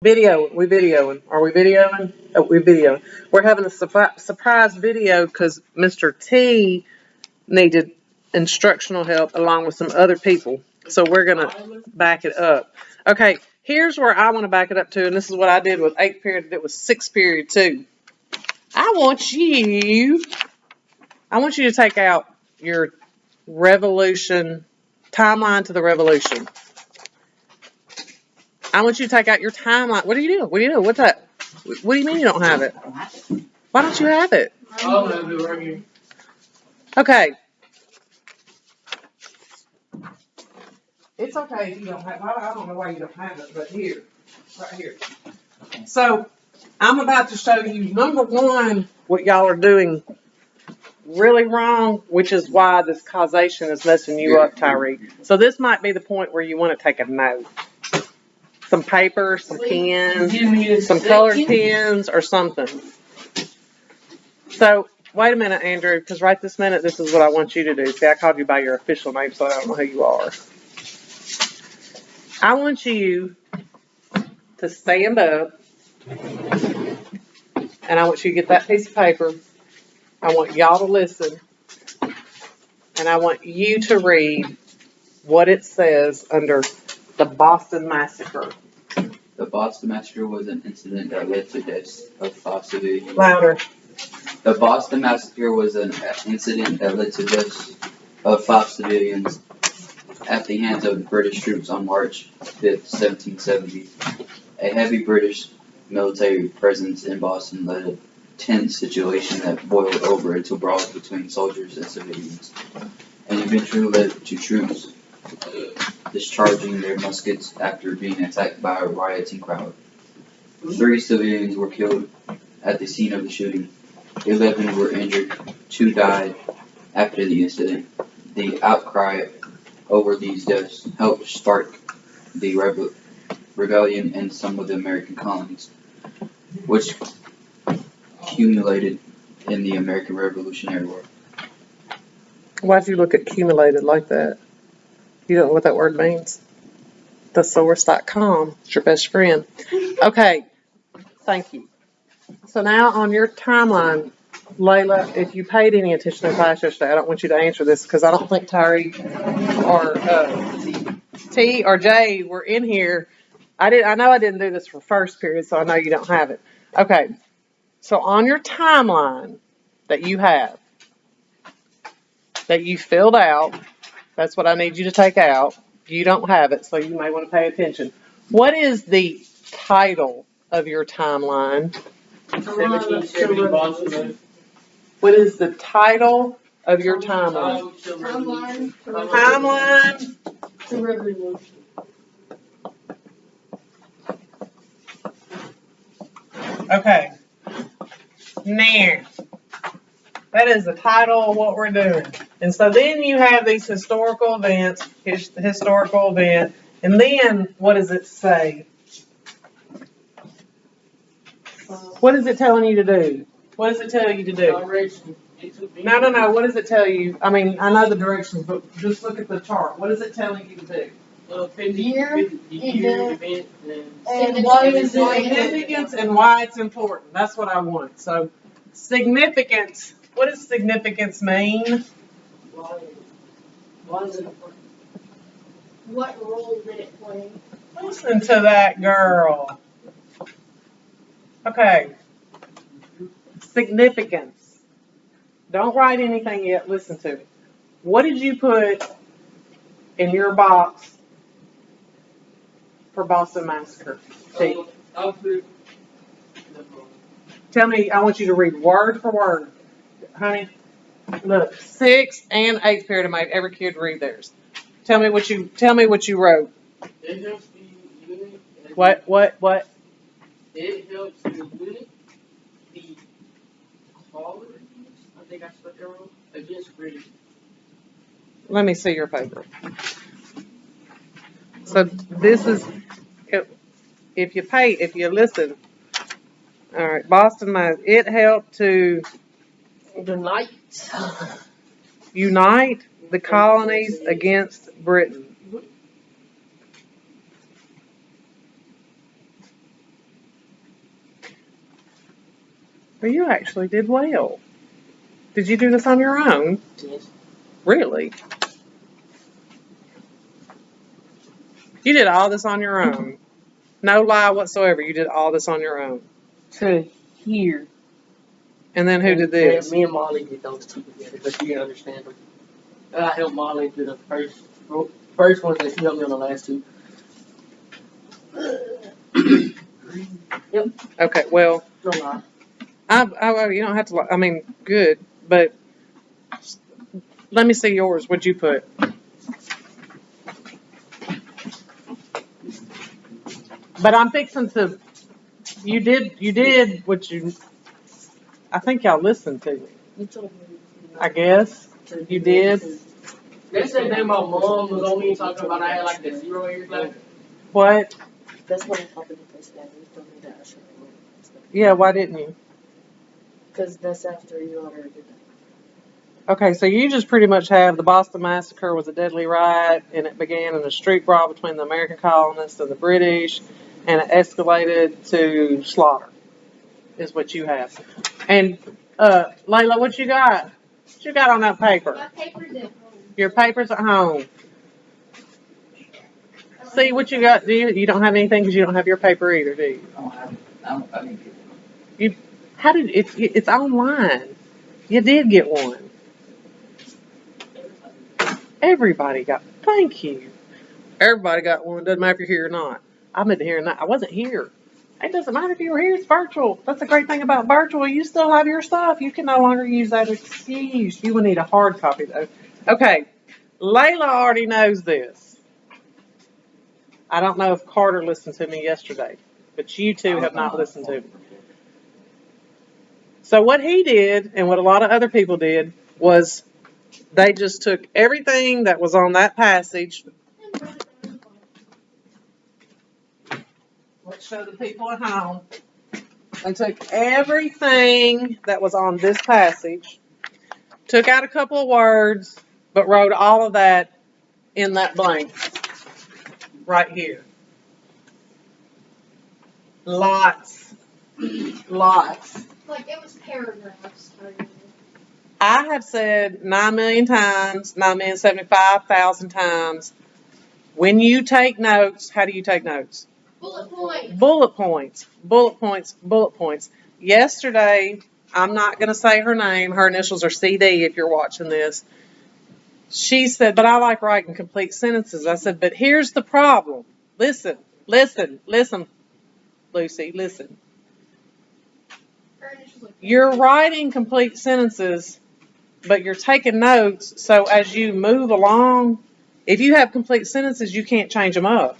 We videoing. Are we videoing? Oh, we videoing. We're having a surprise video because Mr. T needed instructional help along with some other people. So we're going to back it up. Okay, here's where I want to back it up to, and this is what I did with 8th period. It was 6th period too. I want you to take out your revolution, timeline to the revolution. I want you to take out your timeline. What are you doing? What are you doing? What's that? What do you mean you don't have it? Why don't you have it? I'll have it right here. Okay. It's okay if you don't have it. I don't know why you don't have it, but here. Right here. So, I'm about to show you, number one, what y'all are doing really wrong, which is why this causation is messing you up, Tyree. So, this might be the point where you want to take a note. Some paper, some pens, some colored pens, or something. So, wait a minute, Andrew, because right this minute, this is what I want you to do. See, I called you by your official name, so I don't know who you are. I want you to stand up, and I want you to get that piece of paper. I want y'all to listen, and I want you to read what it says under the Boston Massacre. The Boston Massacre was an incident that led to deaths of 5 civilians. Louder. The Boston Massacre was an incident that led to deaths of 5 civilians at the hands of British troops on March 5th, 1770. A heavy British military presence in Boston led a tense situation that boiled over into brawls between soldiers and civilians, and eventually led to troops discharging their muskets after being attacked by a rioting crowd. 3 civilians were killed at the scene of the shooting. 11 were injured. 2 died after the incident. The outcry over these deaths helped spark the rebellion in some of the American colonies, which accumulated in the American Revolutionary War. Why'd you look at accumulated like that? You don't know what that word means? Thesource.com is your best friend. Okay, thank you. So now on your timeline, Layla, if you paid any attention to class yesterday, I don't want you to answer this because I don't think Tyree or T or J were in here. I know I didn't do this for first period, so I know you don't have it. Okay, so on your timeline that you have, that you filled out, that's what I need you to take out. You don't have it, so you may want to pay attention. What is the title of your timeline? 1770 Boston. What is the title of your timeline? Timeline to revolution. Okay. Now, that is the title of what we're doing. And so then you have these historical events, historical event, and then what does it say? What is it telling you to do? What does it tell you to do? No. What does it tell you? I mean, I know the directions, but just look at the chart. What is it telling you to do? Year, event, and why is it significance and why it's important. That's what I want. So, significance. What does significance mean? Why is it important? What role did it play? Listen to that girl. Okay. Significance. Don't write anything yet. Listen to me. What did you put in your box for Boston Massacre? I'll put. Tell me, I want you to read word for word. Honey, look, 6th and 8th period of make every kid read theirs. Tell me what you wrote. It helps the unit. What? It helps the unit, the colonies, I think I spelled that wrong, against British. Let me see your paper. So this is, if you listen. All right, Boston Mass. It helped to unite the colonies against Britain. Well, you actually did well. Did you do this on your own? Yes. Really? You did all this on your own. No lie whatsoever. You did all this on your own. To here. And then who did this? Me and Molly did those two together, but she didn't understand them. I helped Molly do the first one, and she helped me on the last two. Yep. Okay, well, No lie. you don't have to, I mean, good, but let me see yours. What'd you put? But I'm fixing to, you did what you, I think y'all listened to me. You told me. I guess. You did. They said that my mom was on me talking about I had like the 0 years left. What? That's what I thought the first guy. You told me that I should have. Yeah, why didn't you? Because that's after you already did that. Okay, so you just pretty much have the Boston Massacre was a deadly riot, and it began in a street brawl between the American colonists and the British, and it escalated to slaughter, is what you have. And, Layla, what you got? What you got on that paper? My paper's at home. Your paper's at home. See what you got? You don't have anything because you don't have your paper either, do you? I didn't get one. How did it's online? You did get one. Everybody got. Thank you. Everybody got one. Doesn't matter if you're here or not. I'm into hearing that. I wasn't here. It doesn't matter if you were here. It's virtual. That's the great thing about virtual. You still have your stuff. You can no longer use that excuse. You will need a hard copy though. Okay. Layla already knows this. I don't know if Carter listened to me yesterday, but you two have not listened to me. So what he did, and what a lot of other people did, was they just took everything that was on that passage. Let's show the people at home. They took everything that was on this passage, took out a couple of words, but wrote all of that in that blank right here. Lots. Like it was paragraphs. I have said 9 million times, 9,075,000 times, when you take notes, how do you take notes? Bullet point. Bullet points, bullet points, bullet points. Yesterday, I'm not going to say her name. Her initials are CD if you're watching this. She said, but I like writing complete sentences. I said, but here's the problem. Listen, Lucy, listen. You're writing complete sentences, but you're taking notes, so as you move along, if you have complete sentences, you can't change them up.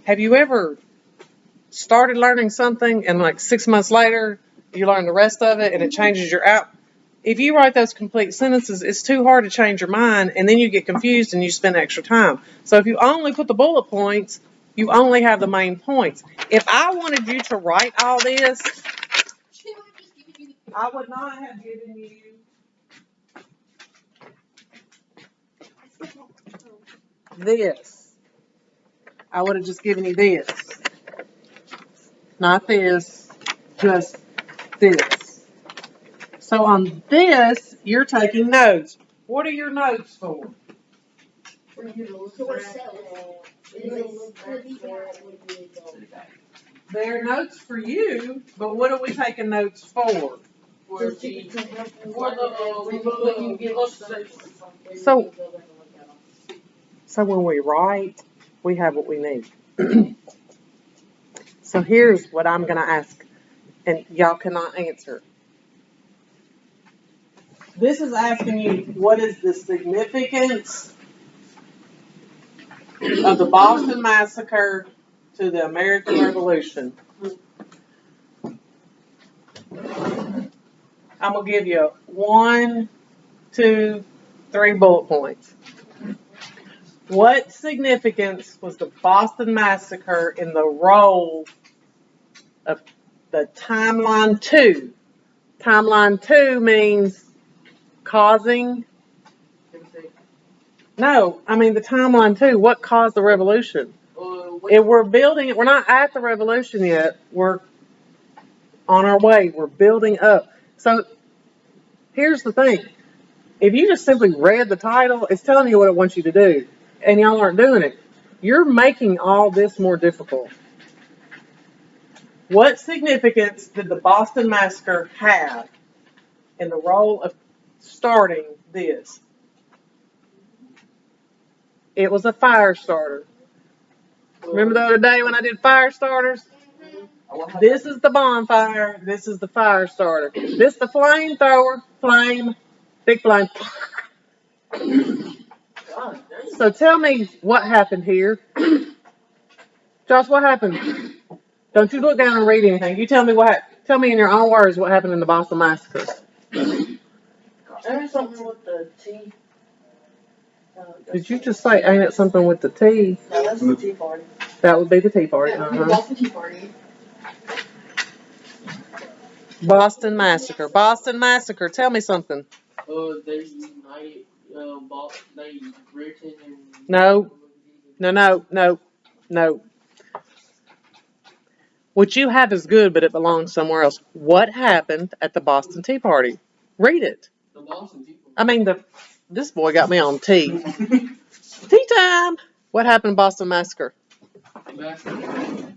Have you ever started learning something and like 6 months later, you learn the rest of it and it changes your out? If you write those complete sentences, it's too hard to change your mind, and then you get confused and you spend extra time. So if you only put the bullet points, you only have the main points. If I wanted you to write all this, I would not have given you this. I would have just given you this. Not this, just this. So on this, you're taking notes. What are your notes for? For yourself. They're notes for you, but what are we taking notes for? So when we write, we have what we need. So here's what I'm going to ask, and y'all cannot answer. This is asking you, what is the significance of the Boston Massacre to the American Revolution? I'm going to give you 1, 2, 3 bullet points. What significance was the Boston Massacre in the role of the timeline 2? Timeline 2 means causing. No, I mean the timeline 2. What caused the revolution? If we're building it, we're not at the revolution yet. on our way. We're building up. So here's the thing. If you just simply read the title, it's telling you what it wants you to do, and y'all aren't doing it. You're making all this more difficult. What significance did the Boston Massacre have in the role of starting this? It was a fire starter. Remember the other day when I did fire starters? This is the bonfire. This is the fire starter. This is the flamethrower. Flame. Big flame. So tell me what happened here. Josh, what happened? Don't you look down and read anything. You tell me tell me in your own words what happened in the Boston Massacre. There's something with the T. Did you just say, ain't it something with the T? No, that's the Tea Party. That would be the Tea Party. Yeah, the Boston Tea Party. Boston Massacre. Boston Massacre. Tell me something. They united, they Britain and. No. No. What you have is good, but it belongs somewhere else. What happened at the Boston Tea Party? Read it. The Boston Tea I mean, this boy got me on tea. Tea time. What happened in Boston Massacre? Party.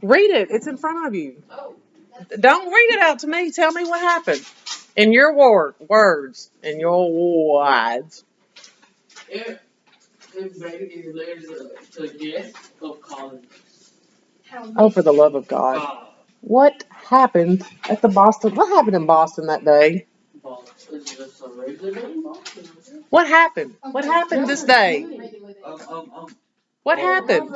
Read it. It's in front of you. Oh. Don't read it out to me. Tell me what happened. In your words. In your words. It basically led to the death of colonists. Oh, for the love of God. What happened at the Boston? What happened in Boston that day? What happened? What happened this day? What happened?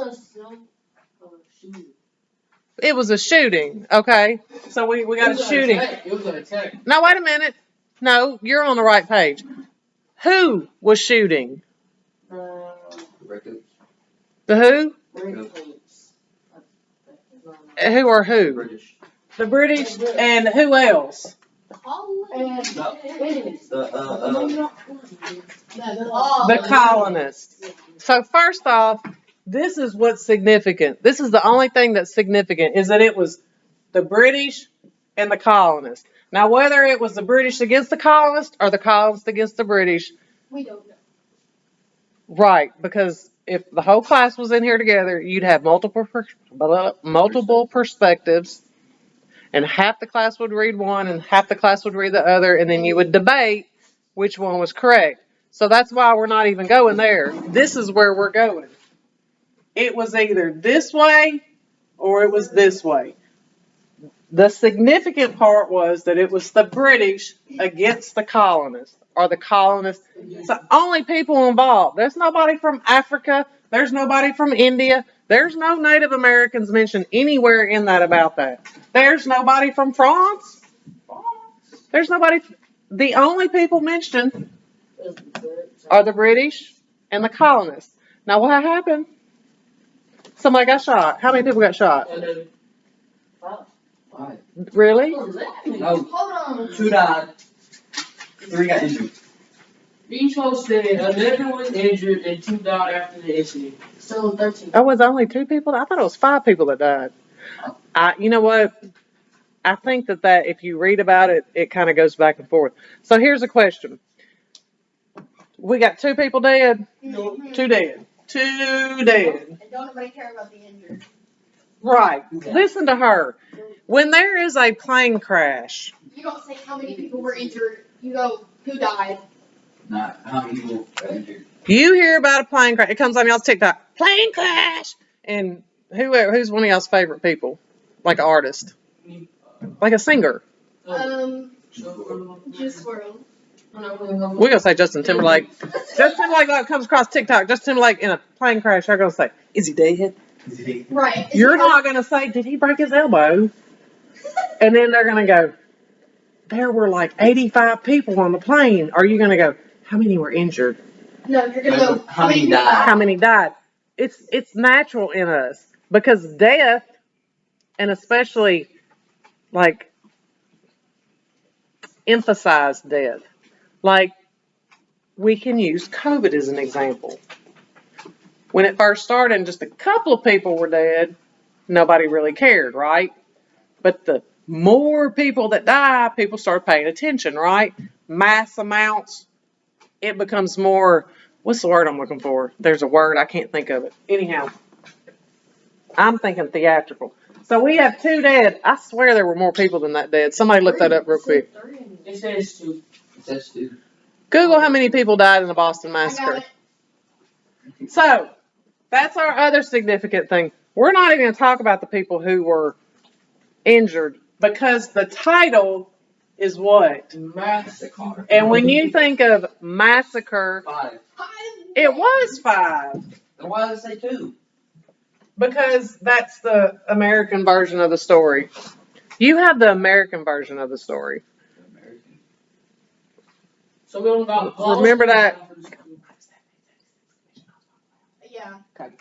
It was a shooting. Okay. So we got a shooting. It was an attack. Now, wait a minute. No, you're on the right page. Who was shooting? The who? Who or who? British. The British and who else? The colonists. So first off, this is what's significant. This is the only thing that's significant is that it was the British and the colonists. Now, whether it was the British against the colonists or the colonists against the British, We don't know. right? Because if the whole class was in here together, you'd have multiple perspectives, and half the class would read one and half the class would read the other, and then you would debate which one was correct. So that's why we're not even going there. This is where we're going. It was either this way or it was this way. The significant part was that it was the British against the colonists, or the colonists. It's the only people involved. There's nobody from Africa. There's nobody from India. There's no Native Americans mentioned anywhere in that about that. There's nobody from France. There's nobody. The only people mentioned are the British and the colonists. Now, what happened? Somebody got shot. How many people got shot? Five. Really? No, Hold on. 2 died. 3 got injured. Each host said 11 was injured and 2 died after the incident. So 13. Oh, was only 2 people? I thought it was 5 people that died. You know what? I think that if you read about it, it kind of goes back and forth. So here's a question. We got 2 people dead? No. 2 dead. 2 dead. And don't nobody care about the injured. Right. Listen to her. When there is a plane crash, You don't say how many people were injured. You go, who died? Not how many people got injured. you hear about a plane crash. It comes on y'all's TikTok. Plane crash! And who's one of y'all's favorite people? Like an artist? Like a singer? Juice WRLD. We're going to say Justin Timberlake. Justin Timberlake comes across TikTok. Justin Timberlake in a plane crash. You're going to say, is he dead? Right. You're not going to say, did he break his elbow? And then they're going to go, there were like 85 people on the plane. Are you going to go, how many were injured? No, you're gonna go. How many died? How many died? It's natural in us because death, and especially like emphasize death. Like we can use COVID as an example. When it first started and just a couple of people were dead, nobody really cared, right? But the more people that die, people start paying attention, right? Mass amounts, it becomes more, what's the word I'm looking for? There's a word, I can't think of it. Anyhow, I'm thinking theatrical. So we have 2 dead. I swear there were more people than that dead. Somebody look that up real quick. It says 2. It says 2. Google how many people died in the Boston Massacre. So, that's our other significant thing. We're not even going to talk about the people who were injured because the title is what? Massacre. And when you think of massacre, 5. it was 5 Then why does it say 2? because that's the American version of the story. You have the American version of the story. American. So we don't got Remember that. Yeah. Okay.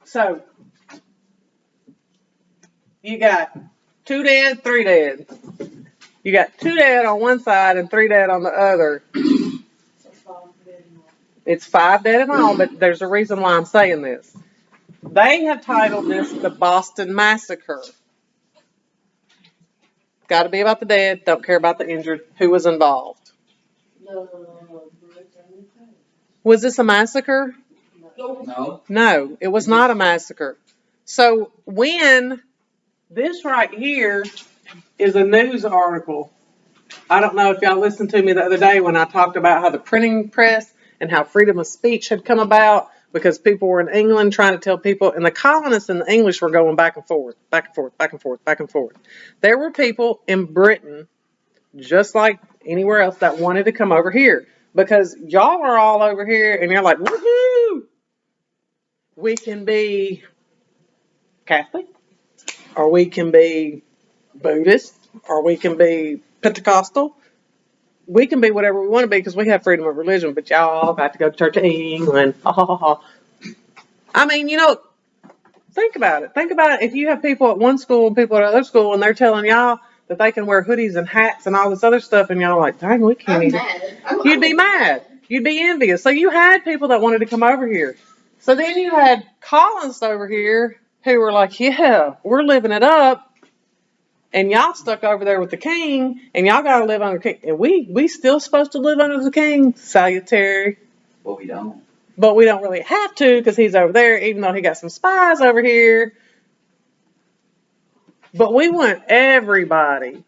So, you got 2 dead, 3 dead. You got 2 dead on one side and 3 dead on the other. It's 5 dead in all, but there's a reason why I'm saying this. They have titled this the Boston Massacre. Got to be about the dead, don't care about the injured. Who was involved? Was this a massacre? No. No, it was not a massacre. So when this right here is a news article, I don't know if y'all listened to me the other day when I talked about how the printing press and how freedom of speech had come about because people were in England trying to tell people, and the colonists and the English were going back and forth, back and forth, back and forth, back and forth. There were people in Britain, just like anywhere else, that wanted to come over here because y'all are all over here and you're like, woohoo! We can be Catholic, or we can be Buddhist, or we can be Pentecostal. We can be whatever we want to be because we have freedom of religion, but y'all got to go to church in England. Ha, ha, ha, ha. I mean, think about it. Think about it. If you have people at one school and people at another school and they're telling y'all that they can wear hoodies and hats and all this other stuff, and y'all are like, dang, we can't even. You'd be mad. You'd be envious. So you had people that wanted to come over here. So then you had colonists over here who were like, yeah, we're living it up. And y'all stuck over there with the king, and y'all got to live under the king. And we still supposed to live under the king. Salutary. Well, we don't. But we don't really have to because he's over there, even though he got some spies over here. But we want everybody.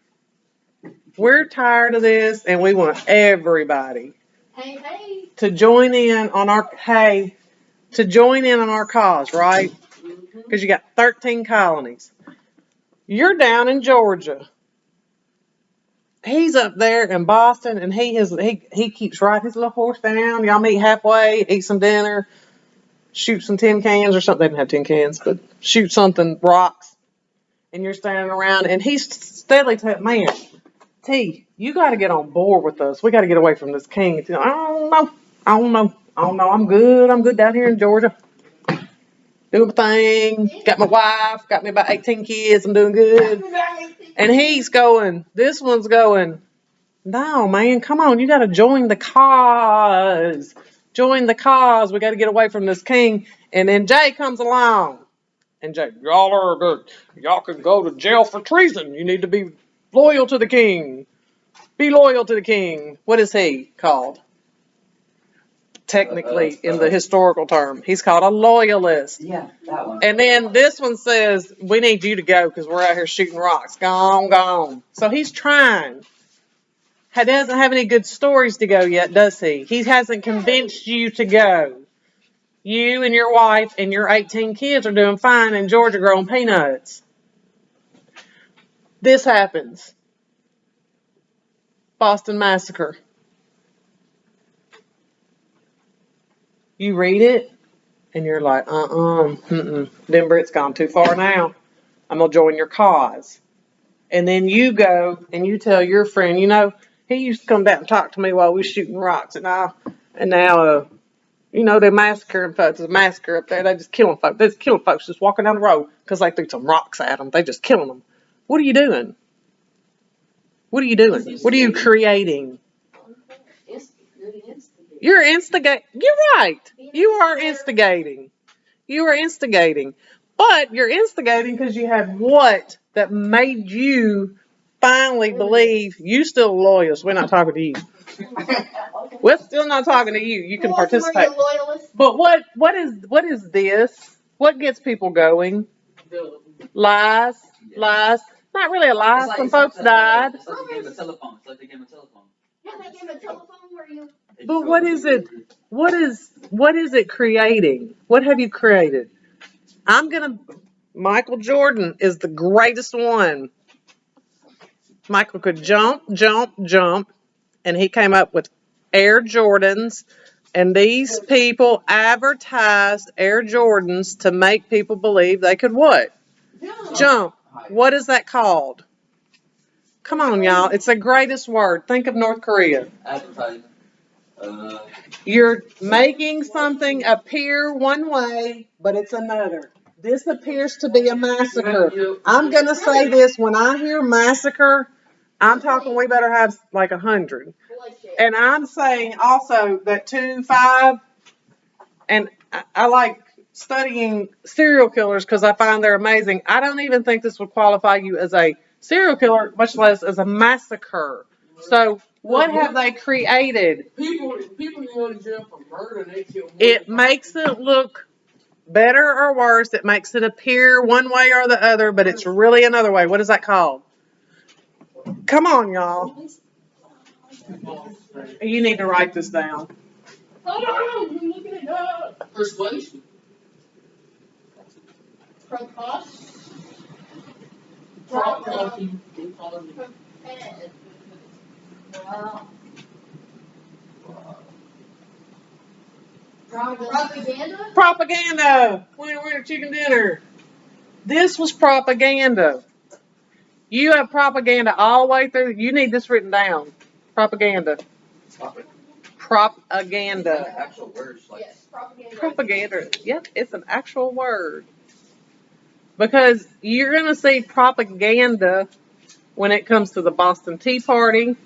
We're tired of this, and we want everybody to join in on our cause, right? Because you got 13 colonies. You're down in Georgia. He's up there in Boston, and he keeps riding his little horse down. Y'all meet halfway, eat some dinner, shoot some tin cans or something. They didn't have tin cans, but shoot something, rocks. And you're standing around, and he's steadily telling, man, T, you got to get on board with us. We got to get away from this king. I don't know. I'm good down here in Georgia. Doing my thing. Got my wife. Got me about 18 kids. I'm doing good. And this one's going, no, man, come on. You got to join the cause. Join the cause. We got to get away from this king. And then Jay comes along. And Jay, y'all can go to jail for treason. You need to be loyal to the king. Be loyal to the king. What is he called? Technically, in the historical term, he's called a loyalist. Yeah, that one. And then this one says, we need you to go because we're out here shooting rocks. Gone. So he's trying. He doesn't have any good stories to go yet, does he? He hasn't convinced you to go. You and your wife and your 18 kids are doing fine in Georgia growing peanuts. This happens. Boston Massacre. You read it, and you're like, Then Britt's gone too far now. I'm going to join your cause. And then you go and you tell your friend, he used to come down and talk to me while we was shooting rocks. And now, they're massacring folks. There's a massacre up there. They're just killing folks. They're just killing folks just walking down the road because they threw some rocks at them. They're just killing them. What are you doing? What are you doing? What are you creating? You're instigating. You're right. You are instigating. You are instigating. But you're instigating because you had what that made you finally believe you still loyalists. We're not talking to you. We're still not talking to you. You can participate. But what is this? What gets people going? Lies, lies. Not really a lie. Some folks died. It's like the game of telephone. It's like the game of telephone. Yeah, that game of telephone where you. But what is it? What is it creating? What have you created? Michael Jordan is the greatest one. Michael could jump, jump, jump, and he came up with Air Jordans. And these people advertised Air Jordans to make people believe they could what? Jump. What is that called? Come on, y'all. It's the greatest word. Think of North Korea. Advertising. You're making something appear one way, but it's another. This appears to be a massacre. I'm going to say this. When I hear massacre, I'm talking we better have like 100. And I'm saying also that 2-5, and I like studying serial killers because I find they're amazing. I don't even think this would qualify you as a serial killer, much less as a massacre. So what have they created? People go to jail for murder and they kill more. It makes it look better or worse. It makes it appear one way or the other, but it's really another way. What is that called? Come on, y'all. You need to write this down. Oh, I'm looking it up. Persuasion. Propos. Prophecy. Wow. Propaganda? Propaganda. We're chicken dinner. This was propaganda. You have propaganda all the way through. You need this written down. Propaganda. Propaganda. Actual words like Yes, propaganda. Propaganda. Yep, it's an actual word. Because you're going to see propaganda when it comes to the Boston Tea Party,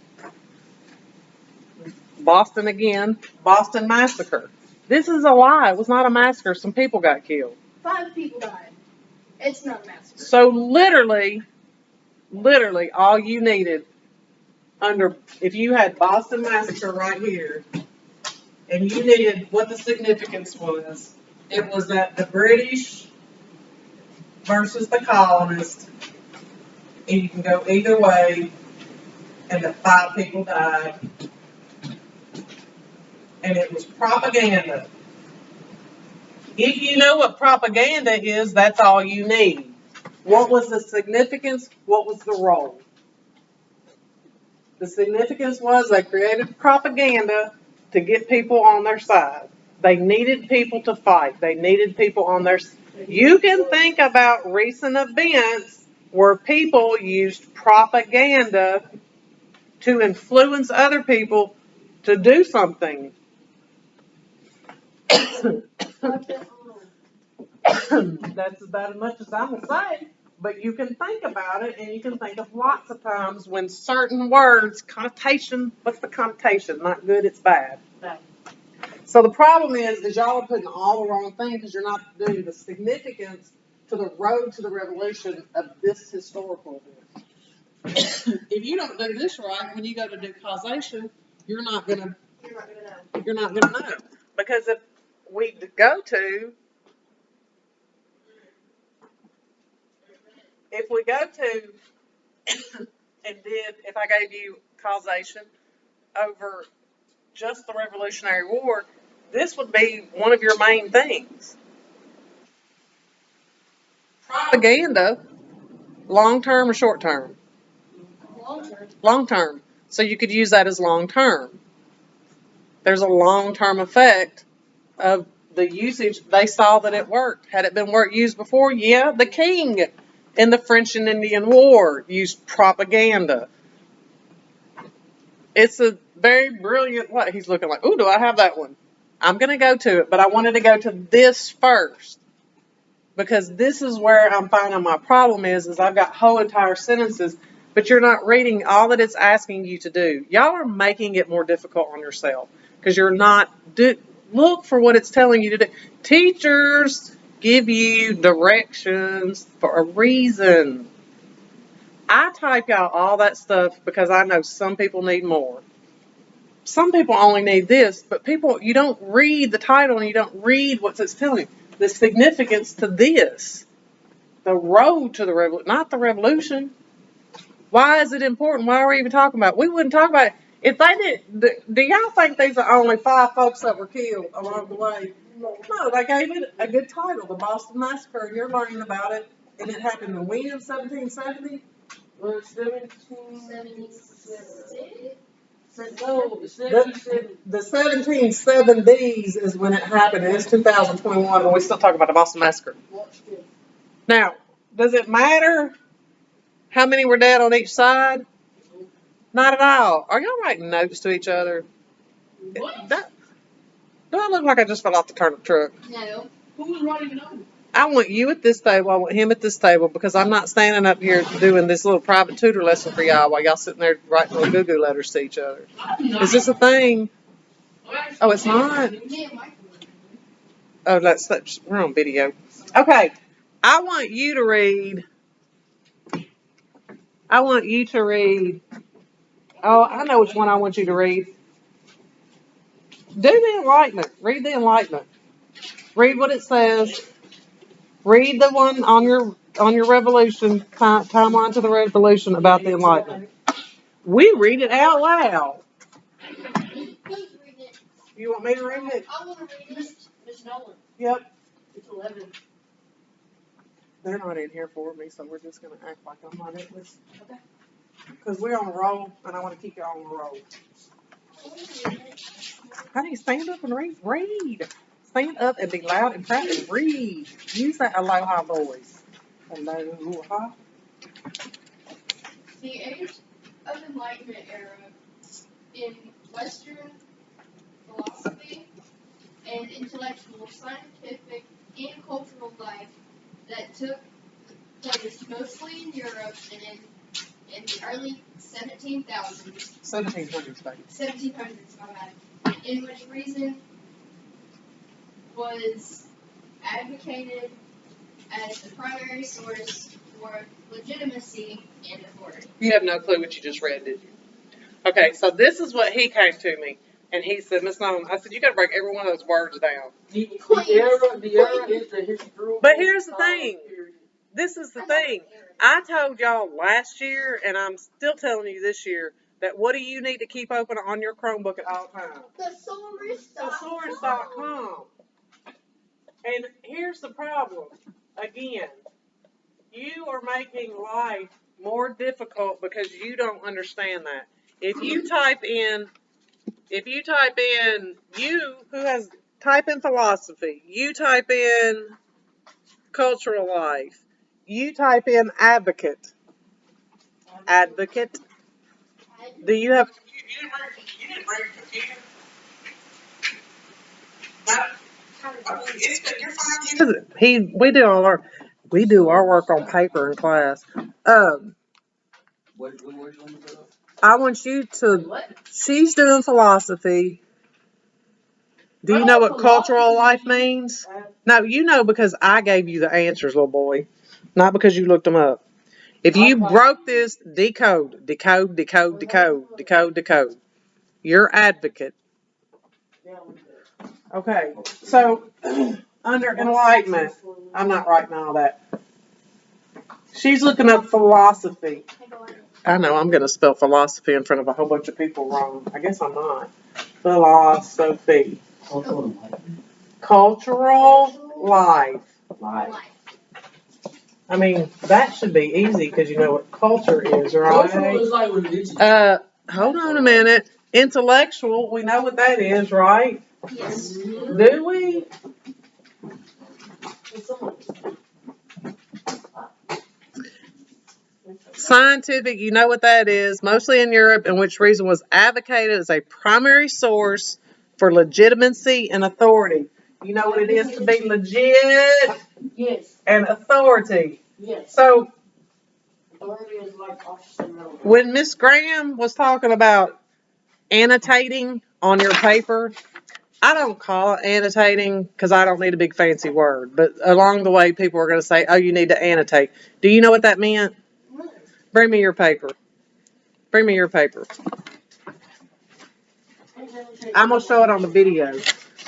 Boston again, Boston Massacre. This is a lie. It was not a massacre. Some people got killed. 5 people died. It's not a massacre. So literally, all you needed if you had Boston Massacre right here, and you needed what the significance was, it was that the British versus the colonists, and you can go either way, and the 5 people died, and it was propaganda. If you know what propaganda is, that's all you need. What was the significance? What was the role? The significance was they created propaganda to get people on their side. They needed people to fight. They needed people on their side. You can think about recent events where people used propaganda to influence other people to do something. That's about as much as I'm going to say. But you can think about it, and you can think of lots of times when certain words, connotation, what's the connotation? Not good, it's bad. Bad. So the problem is y'all are putting all the wrong thing because you're not doing the significance to the road to the revolution of this historical event. If you don't do this right, when you go to do causation, you're not gonna know. Because if we go to if I gave you causation over just the Revolutionary War, this would be one of your main things. Propaganda, long term or short term? Long term. Long term. So you could use that as long term. There's a long term effect of the usage. They saw that it worked. Had it been used before? Yeah, the king in the French and Indian War used propaganda. It's a very brilliant way. He's looking like, ooh, do I have that one? I'm going to go to it, but I wanted to go to this first. Because this is where I'm finding my problem is I've got whole entire sentences, but you're not reading all that it's asking you to do. Y'all are making it more difficult on yourself because you're not, look for what it's telling you to do. Teachers give you directions for a reason. I type out all that stuff because I know some people need more. Some people only need this, but people, you don't read the title and you don't read what it's telling you. The significance to this, the road to the revolution, not the revolution. Why is it important? Why are we even talking about it? We wouldn't talk about it if they did. Do y'all think these are only 5 folks that were killed along the way? No, they gave it a good title, the Boston Massacre, and you're learning about it. And it happened in when, 1770? Well, 1776. no, 77. The 1770s is when it happened, and it's 2021, and we still talk about the Boston Massacre. Now, does it matter how many were dead on each side? Not at all. Are y'all writing notes to each other? What? Do I look like I just fell off the turnip truck? No. Who's writing notes? I want you at this table. I want him at this table because I'm not standing up here doing this little private tutor lesson for y'all while y'all sitting there writing little goo-goo letters to each other. Is this a thing? Oh, it's not? Oh, we're on video. Okay. I want you to read. Oh, I know which one I want you to read. Do the Enlightenment. Read the Enlightenment. Read what it says. Read the one on your revolution, timeline to the revolution about the Enlightenment. We read it out loud. Who's reading it? You want me to read it? I want to read it. Miss Nolan. Yep. It's 11. They're not in here for me, so we're just going to act like I'm not in this. Okay. Because we're on a roll, and I want to keep you on a roll. Honey, stand up and read. Read. Stand up and be loud and proud and read. Use that aloha voice. Aloha. The age of Enlightenment era in Western philosophy and intellectual, scientific, and cultural life that took place mostly in Europe and in the early 17,000s. 1700s, baby. 1700s, my bad. In which reason was advocated as the primary source for legitimacy and authority. You have no clue what you just read, did you? Okay, so this is what he came to me, and he said, Miss Nolan, I said, you got to break every one of those words down. The era is the historical. But here's the thing. period. This is the thing. I told y'all last year, and I'm still telling you this year, that what do you need to keep open on your Chromebook at all times? Thesaurus.com. And here's the problem. Again, you are making life more difficult because you don't understand that. If you type in type in philosophy, you type in cultural life, you type in advocate. Do you have, you didn't bring a computer? We do our work on paper in class. What words you want to put up? I want you to. She's doing philosophy. Do you know what cultural life means? No, you know because I gave you the answers, little boy, not because you looked them up. If you broke this, decode. You're advocate. Okay, so under enlightenment, I'm not writing all that. She's looking up philosophy. I know I'm going to spell philosophy in front of a whole bunch of people wrong. I guess I'm not. Philosophy. Cultural life. I mean, that should be easy because you know what culture is, Cultural is right? like religion. Hold on a minute. Intellectual, we know what that is, right? Yes. Do we? Scientific, you know what that is, mostly in Europe, and which reason was advocated as a primary source for legitimacy and authority. You know what it is to be legit? Yes. And authority. Yes. So Authority is like office and middle. when Miss Graham was talking about annotating on your paper, I don't call it annotating because I don't need a big fancy word. But along the way, people are going to say, oh, you need to annotate. Do you know what that meant? Bring me your paper. Bring me your paper. I'm going to show it on the video.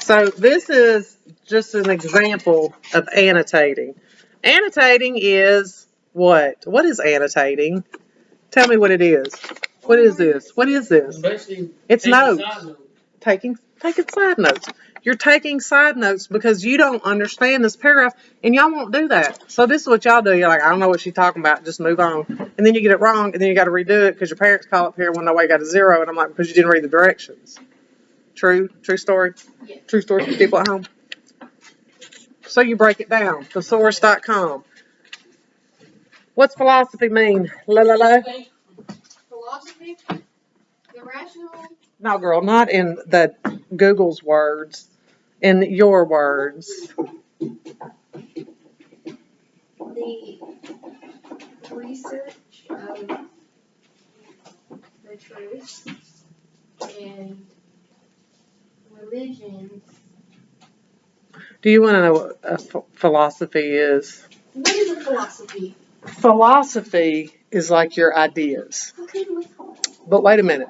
So this is just an example of annotating. Annotating is what? What is annotating? Tell me what it is. What is this? What is this? Basically, It's taking notes. side notes. Taking side notes. You're taking side notes because you don't understand this paragraph, and y'all won't do that. So this is what y'all do. You're like, I don't know what she's talking about. Just move on. And then you get it wrong, and then you got to redo it because your parents call up here when no way got a 0, and I'm like, because you didn't read the directions. True story. Yeah. True story for people at home. So you break it down. Thesaurus.com. What's philosophy mean? La la la. Philosophy, the rational, No, girl, not in the Google's words. In your words. the research of the truth, and religion. Do you want to know what a philosophy is? What is a philosophy? Philosophy is like your ideas. Okay, But wait a minute.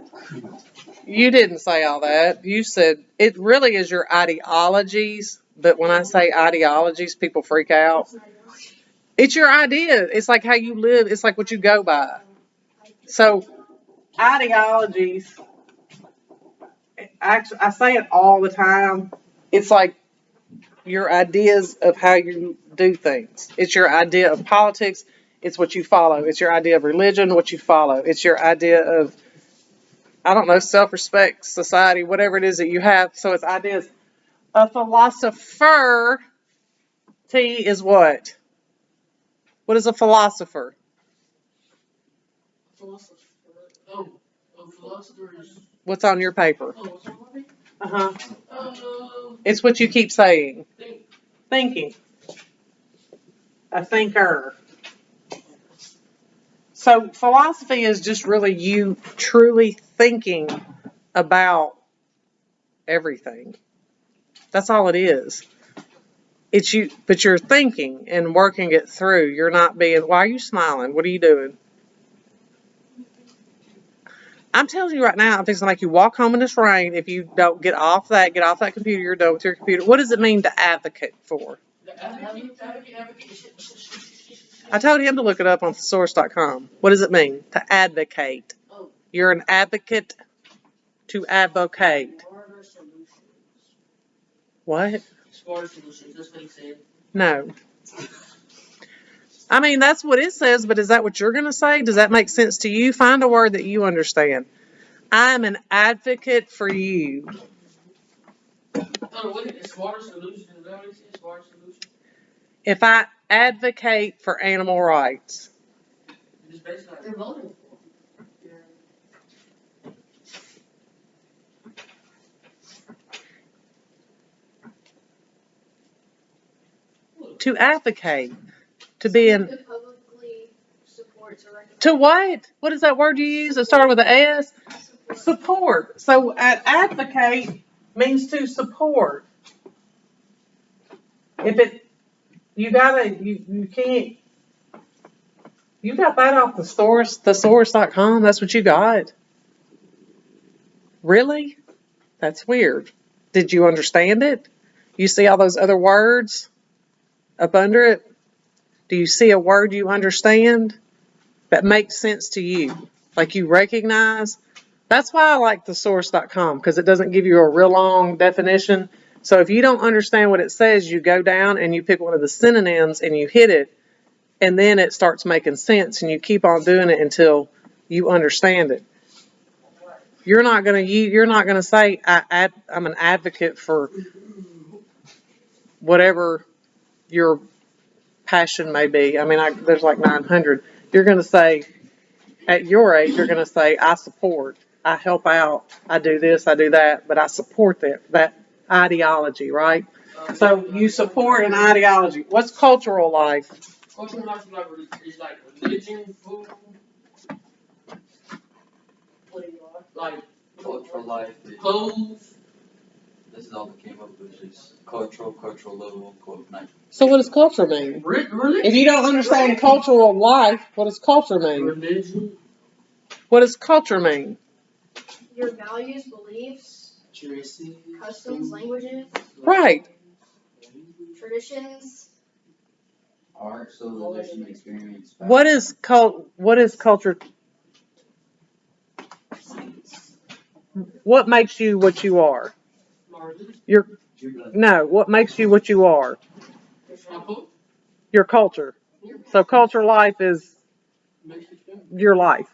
You didn't say all that. You said it really is your ideologies. But when I say ideologies, people freak out. It's your idea. It's like how you live. It's like what you go by. So ideologies, actually, I say it all the time. It's like your ideas of how you do things. It's your idea of politics. It's what you follow. It's your idea of religion, what you follow. It's your idea of, I don't know, self-respect, society, whatever it is that you have. So it's ideas. A philosopher, T, is what? What is a philosopher? Philosopher. Oh, a philosopher is. What's on your paper? Oh, what's wrong with me? Uh-huh. It's what you keep saying. Thinking. A thinker. So philosophy is just really you truly thinking about everything. That's all it is. It's you, but you're thinking and working it through. You're not being, why are you smiling? What are you doing? I'm telling you right now, I'm fixing to make you walk home in this rain if you don't get off that computer, you're done with your computer. What does it mean to advocate for? I told him to look it up on thesaurus.com. What does it mean to advocate? You're an advocate to advocate. What? Smarter solutions, that's what he said. No. I mean, that's what it says, but is that what you're going to say? Does that make sense to you? Find a word that you understand. I'm an advocate for you. Oh, what is it? Smarter solutions? Is that what he said? Smarter solutions? If I advocate for animal rights. Just basically they're voting for. To advocate. To be in. To publicly support or recommend. To what? What is that word you use? It started with an S? Support. So advocate means to support. If it, you can't, you got that off the source, thesaurus.com? That's what you got? Really? That's weird. Did you understand it? You see all those other words up under it? Do you see a word you understand that makes sense to you? Like you recognize? That's why I like thesaurus.com, because it doesn't give you a real long definition. So if you don't understand what it says, you go down and you pick one of the synonyms and you hit it, and then it starts making sense, and you keep on doing it until you understand it. You're not gonna say I'm an advocate for whatever your passion may be. I mean, there's like 900. You're gonna say, at your age, you're gonna say, I support, I help out, I do this, I do that, but I support that ideology, right? So you support an ideology. What's cultural life? cultural life is like religion, food. What do you like? Cultural life. Clothes. This is all that came up with just cultural level, quote, night. So what does culture mean? Religion. If you don't understand cultural life, what does culture mean? Religion. What does culture mean? Your values, beliefs, Dresses. customs, languages, Right. traditions. Art, civilization, experience. What is culture? What makes you what you are? Martin. No, what makes you what you are? Example. Your culture. So culture life is Makes you feel. your life.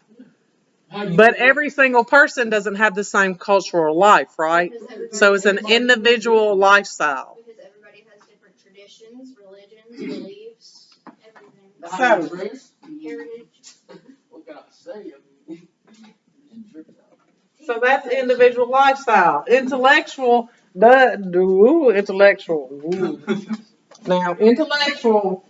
How you But feel. every single person doesn't have the same cultural life, right? So it's an individual lifestyle. Because everybody has different traditions, religions, beliefs, everything. How you dress. Heritage. What can I say? I mean, So that's individual lifestyle. Intellectual, intellectual. Ooh. Now, an intellectual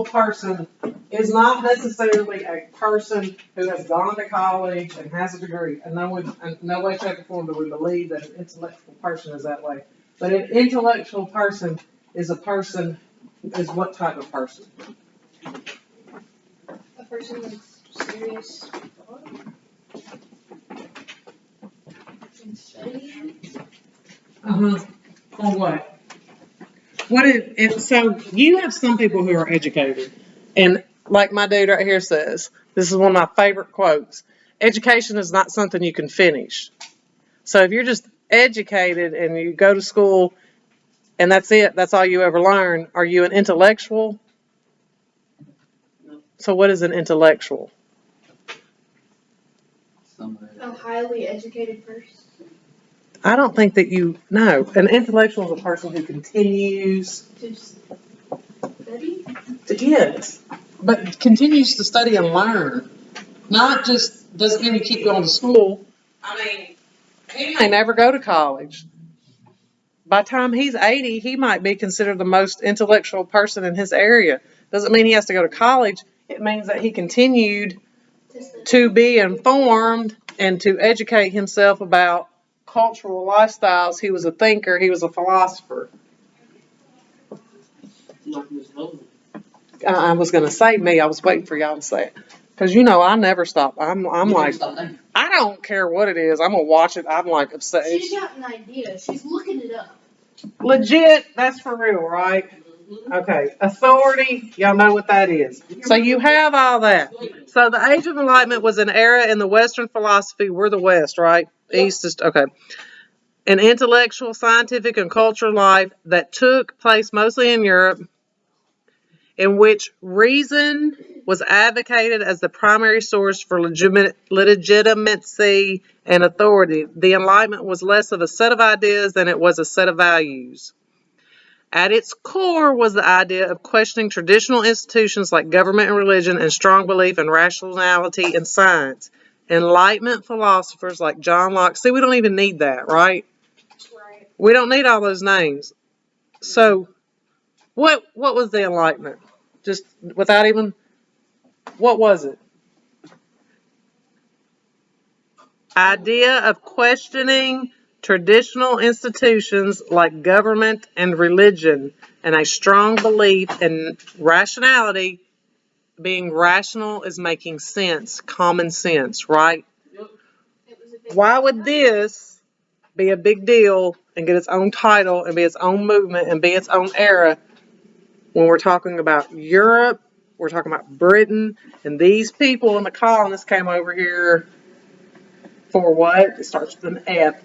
person is not necessarily a person who has gone to college and has a degree. And no way, shape, or form do we believe that an intellectual person is that way. But an intellectual person is what type of person? A person with serious thought. And studying. On what? So you have some people who are educated, and like my dude right here says, this is one of my favorite quotes: education is not something you can finish. So if you're just educated and you go to school and that's it, that's all you ever learn, are you an intellectual? So what is an intellectual? A highly educated person. I don't think that you know. An intellectual is a person who continues To study. Yes, but continues to study and learn. Not just doesn't mean you keep going to school. I mean, he may never go to college. By the time he's 80, he might be considered the most intellectual person in his area. Doesn't mean he has to go to college. It means that he continued to be informed and to educate himself about cultural lifestyles. He was a thinker. He was a philosopher. like Miss Lola. I was going to say me. I was waiting for y'all to say it. Because, I never stop. I'm like, I don't care what it is. I'm going to watch it. I'm like obsessed. She's got an idea. She's looking it up. Legit, that's for real, right? Okay. Authority, y'all know what that is. So you have all that. So the Age of Enlightenment was an era in the Western philosophy. We're the West, right? East is, okay. An intellectual, scientific, and cultural life that took place mostly in Europe, in which reason was advocated as the primary source for legitimacy and authority. The Enlightenment was less of a set of ideas than it was a set of values. At its core was the idea of questioning traditional institutions like government and religion and strong belief in rationality and science. Enlightenment philosophers like John Locke, see, we don't even need that, right? Right. We don't need all those names. So, what was the Enlightenment? Just without even, what was it? Idea of questioning traditional institutions like government and religion, and a strong belief in rationality. Being rational is making sense, common sense, right? Why would this be a big deal and get its own title and be its own movement and be its own era when we're talking about Europe, we're talking about Britain, and these people in the colonists came over here for what? It starts with an F.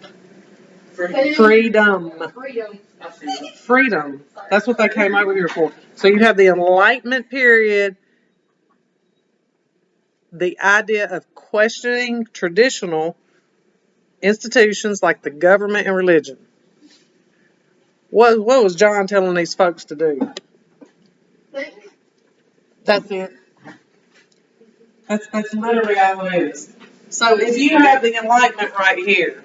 Freedom. Freedom. That's what they came over here for. So you have the Enlightenment period, the idea of questioning traditional institutions like the government and religion. What was John telling these folks to do? That's it. That's literally all it is. So if you have the Enlightenment right here,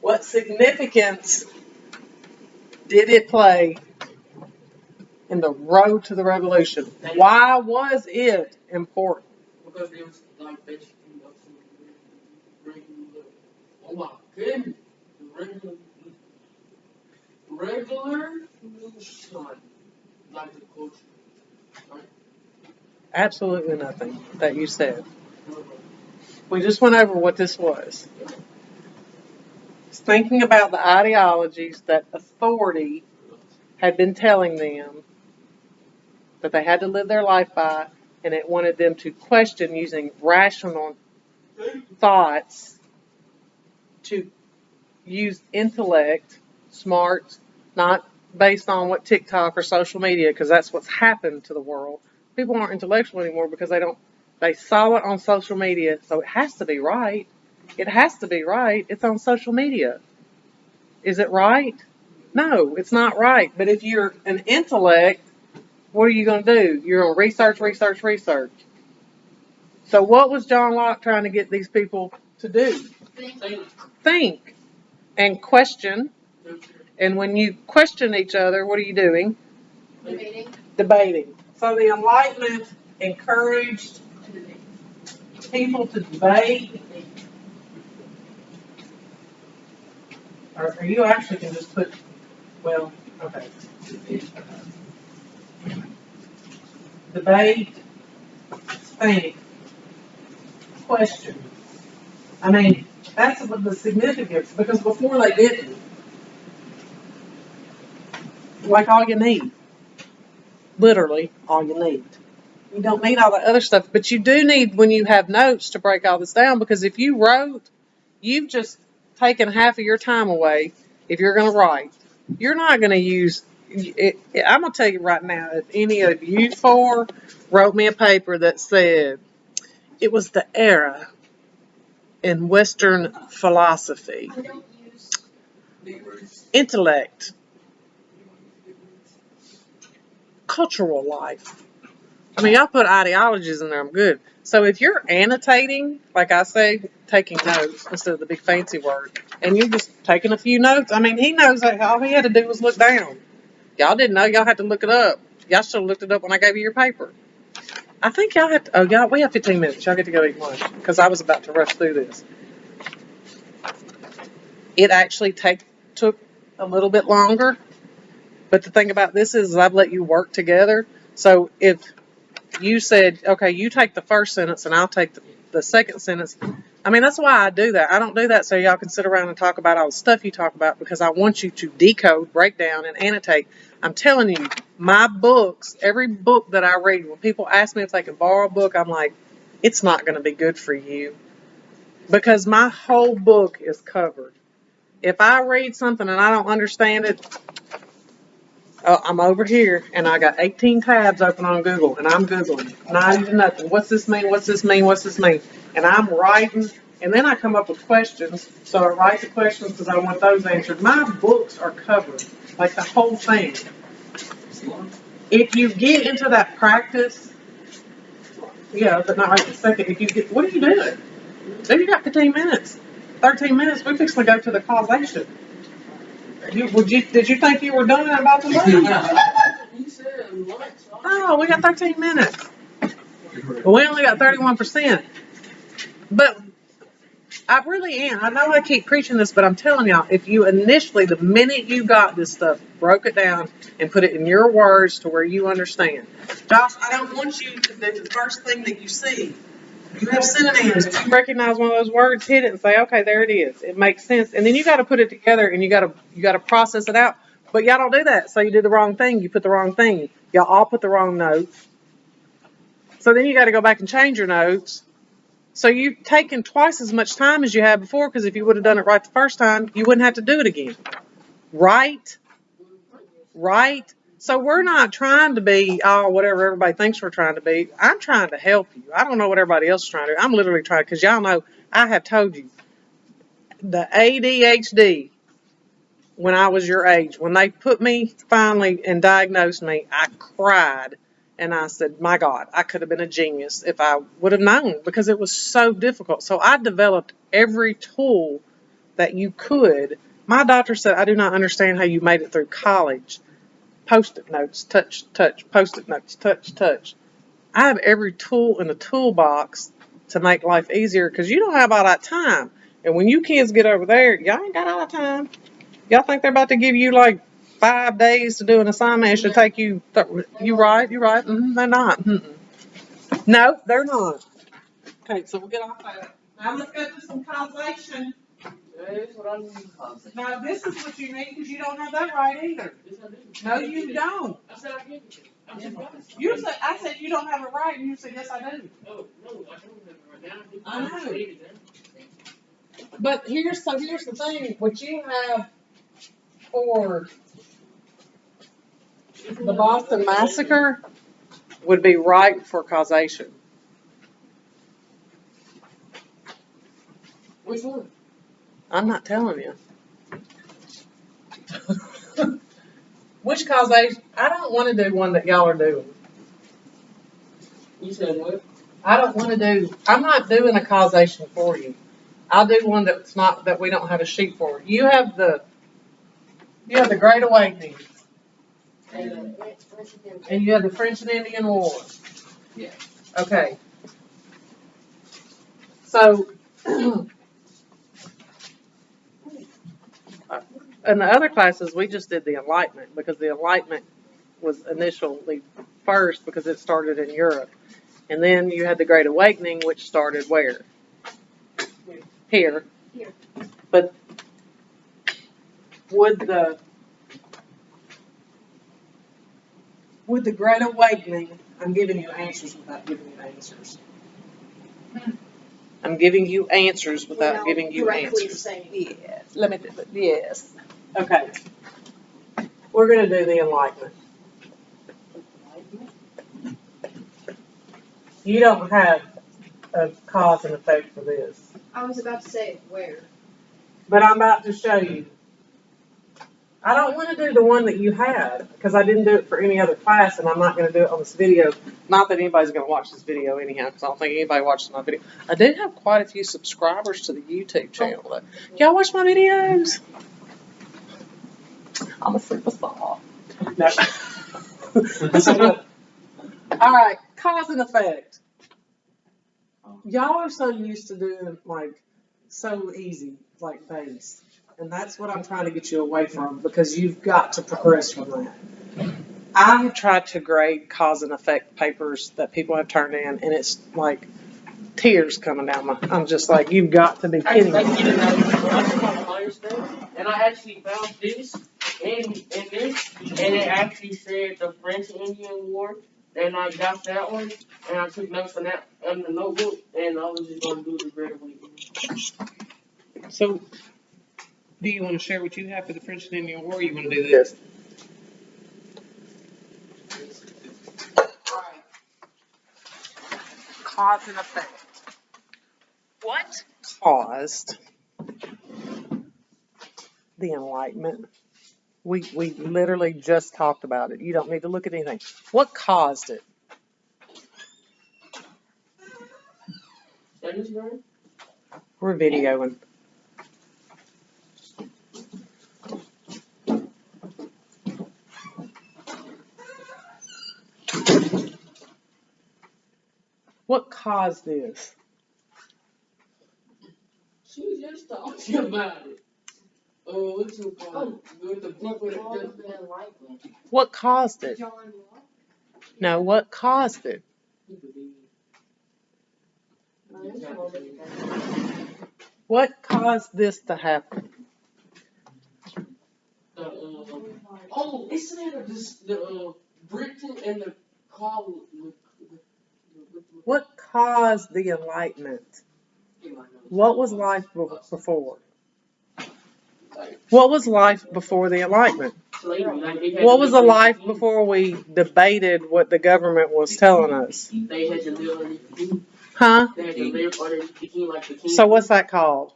what significance did it play in the road to the revolution. Why was it important? Because they was like basically up to regular. Oh my goodness, regular sun, like the culture. Right? Absolutely nothing that you said. We just went over what this was. It's thinking about the ideologies that authority had been telling them that they had to live their life by, and it wanted them to question using rational thoughts to use intellect, smart, not based on what TikTok or social media, because that's what's happened to the world. People aren't intellectual anymore because they saw it on social media, so it has to be right. It has to be right. It's on social media. Is it right? No, it's not right. But if you're an intellect, what are you going to do? You're going to research, research, research. So what was John Locke trying to get these people to do? Think and question. And when you question each other, what are you doing? Debating. So the Enlightenment encouraged people to debate. Or you actually can just put, well, okay. Debate, think, question. I mean, that's the significance, because before they didn't. Like all you need. Literally all you need. You don't need all the other stuff, but you do need, when you have notes, to break all this down, because if you wrote, you've just taken half of your time away if you're going to write. You're not going to use it. I'm going to tell you right now, if any of you four wrote me a paper that said it was the era in Western philosophy, intellect, cultural life. I mean, y'all put ideologies in there, I'm good. So if you're annotating, like I say, taking notes instead of the big fancy word, and you're just taking a few notes, I mean, he knows that all he had to do was look down. Y'all didn't know, y'all had to look it up. Y'all should have looked it up when I gave you your paper. I think y'all had to, y'all, we have 15 minutes. Y'all get to go eat lunch, because I was about to rush through this. It actually took a little bit longer, but the thing about this is I've let you work together. So if you said, okay, you take the first sentence and I'll take the second sentence. I mean, that's why I do that. I don't do that so y'all can sit around and talk about all the stuff you talk about, because I want you to decode, break down, and annotate. I'm telling you, my books, every book that I read, when people ask me if they can borrow a book, I'm like, it's not going to be good for you, because my whole book is covered. If I read something and I don't understand it, I'm over here, and I got 18 tabs open on Google, and I'm Googling. Not even nothing. What's this mean? What's this mean? What's this mean? And I'm writing, and then I come up with questions. So I write the questions because I want those answered. My books are covered, like the whole thing. If you get into that practice, yeah, but not right this second. If you get, what are you doing? Then you got 15 minutes. 13 minutes, we fix to go to the causation. Did you think you were done about the movie? Oh, we got 13 minutes. We only got 31%. But I really am. I know I keep preaching this, but I'm telling y'all, if you initially, the minute you got this stuff, broke it down and put it in your words to where you understand. Josh, I don't want you to do the first thing that you see. You have synonyms. If you recognize one of those words, hit it and say, okay, there it is. It makes sense. And then you got to put it together and you got to process it out. But y'all don't do that. So you did the wrong thing. You put the wrong thing. Y'all all put the wrong notes. So then you got to go back and change your notes. So you've taken twice as much time as you had before, because if you would have done it right the first time, you wouldn't have to do it again. Right? Right? So we're not trying to be, whatever everybody thinks we're trying to be. I'm trying to help you. I don't know what everybody else is trying to do. I'm literally trying, because y'all know, I have told you, the ADHD, when I was your age, when they put me finally and diagnosed me, I cried. And I said, my God, I could have been a genius if I would have known, because it was so difficult. So I developed every tool that you could. My doctor said, I do not understand how you made it through college. Post-it notes, touch, touch, post-it notes, touch, touch. I have every tool in the toolbox to make life easier because you don't have all that time. And when you kids get over there, y'all ain't got all that time. Y'all think they're about to give you like 5 days to do an assignment? It should take you. You right? You right? They're not. No, they're not. Okay, so we'll get off that. Now let's go to some causation. That's what I need. Now this is what you need because you don't have that right either. Yes, I do. No, you don't. I said I give it to you. I'm just honest. You said I said you don't have it right, and you said yes, I do. Oh, no, I don't have it right now. I know. Just leave it there. But here's the thing. What you have for the Boston Massacre would be right for causation. Which one? I'm not telling you. Which causation? I don't want to do one that y'all are doing. You said what? I don't want to do. I'm not doing a causation for you. I'll do one that's not that we don't have a sheet for. You have the Great Awakening, And, and you have the French and Indian War. Yeah. Okay. So, in the other classes, we just did the Enlightenment because the Enlightenment was initially first because it started in Europe. And then you had the Great Awakening, which started where? Here. Here. But would the Great Awakening, I'm giving you answers without giving you answers. I'm giving you answers without giving you answers. Yes. Let me do it. Yes. Okay. We're going to do the Enlightenment. You don't have a cause and effect for this. I was about to say where. But I'm about to show you. I don't want to do the one that you had because I didn't do it for any other class and I'm not going to do it on this video. Not that anybody's going to watch this video anyhow because I don't think anybody watches my video. I do have quite a few subscribers to the YouTube channel though. Y'all watch my videos? I'm a superstar. No. All right, cause and effect. Y'all are so used to doing like so easy, like base. And that's what I'm trying to get you away from because you've got to progress from that. I have tried to grade cause and effect papers that people have turned in, and it's like tears coming down my. I'm just like, you've got to be kidding me. And I actually found this and this, and it actually said the French Indian War. And I got that one, and I took notes on that in the notebook, and I was just going to do the Great Awakening. So, do you want to share what you have for the French and Indian War, or you want to do this? Alright. Cause and effect. What caused the Enlightenment? We literally just talked about it. You don't need to look at anything. What caused it? We're videoing. What caused this? She was just talking about it. What's it called? With the book with the Enlightenment. What caused it? John Locke. No, what caused it? What caused this to happen? Oh, isn't it the Britain and the call? What caused the Enlightenment? What was life before? What was life before the Enlightenment? What was the life before we debated what the government was telling us? They had to live under the king. Huh? They had to live under the king like the king. So what's that called?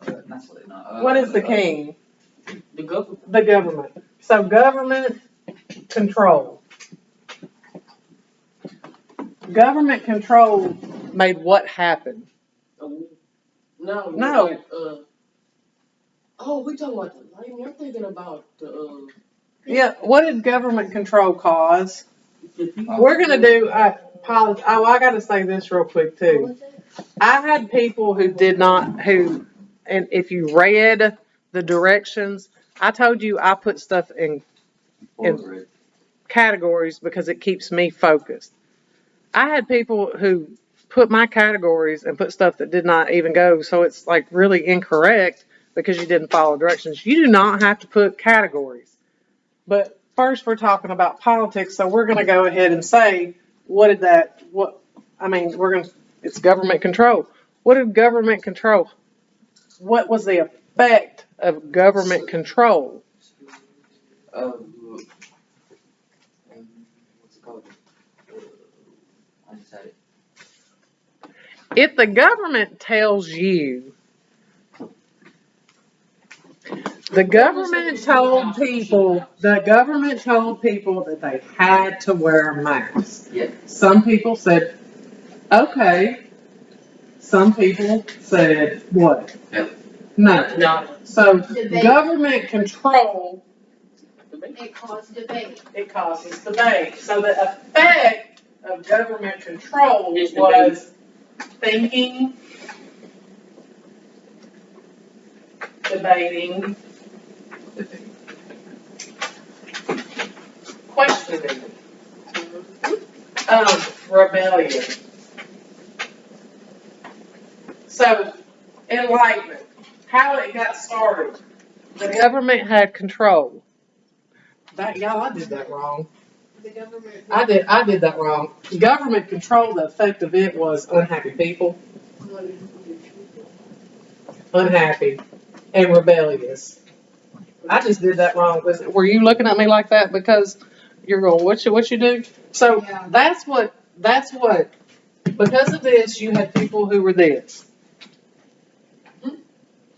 What is the king? The government. The government. So government control. Government control made what happen? No. No. Oh, we talking about the lightning. I'm thinking about the Yeah, what did government control cause? The people. We're gonna do, I gotta say this real quick too. I had people who did not, and if you read the directions, I told you I put stuff in Forward. categories because it keeps me focused. I had people who put my categories and put stuff that did not even go, so it's like really incorrect because you didn't follow directions. You do not have to put categories. But first we're talking about politics, so we're gonna go ahead and say, it's government control. What did government control? What was the effect of government control? What's it called? I just had it. If the government tells you, the government told people that they had to wear a mask. Yeah. Some people said, okay. Some people said, what? Yep. No. No. So Debate. government control, It caused debate. it causes debate. So the effect of government control Is was thinking, debating, questioning, rebellion. So enlightenment, how it got started. The government had control. I did that wrong. The government. I did that wrong. Government control, the effect of it was unhappy people, unhappy, and rebellious. I just did that wrong. Were you looking at me like that because you're going, what you do? So Yeah. that's what, because of this, you had people who were this.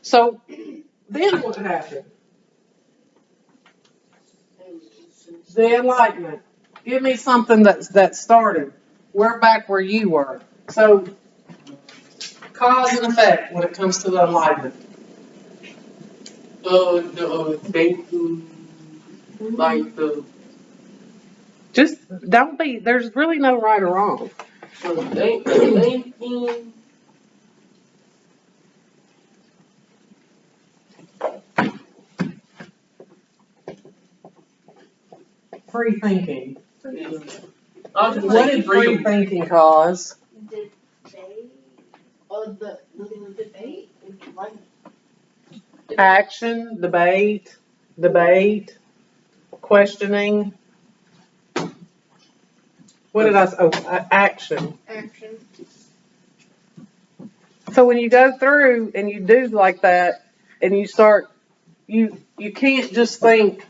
So then what happened? The Enlightenment. Give me something that started. We're back where you were. So cause and effect when it comes to the Enlightenment. Like the Just don't be. There's really no right or wrong. thinking. Free thinking. I was just What saying did free thinking cause? Debate. Oh, the debate. Like, Action, debate, questioning. What did I say? Oh, action. action. So when you go through and you do like that, and you start, you can't just think,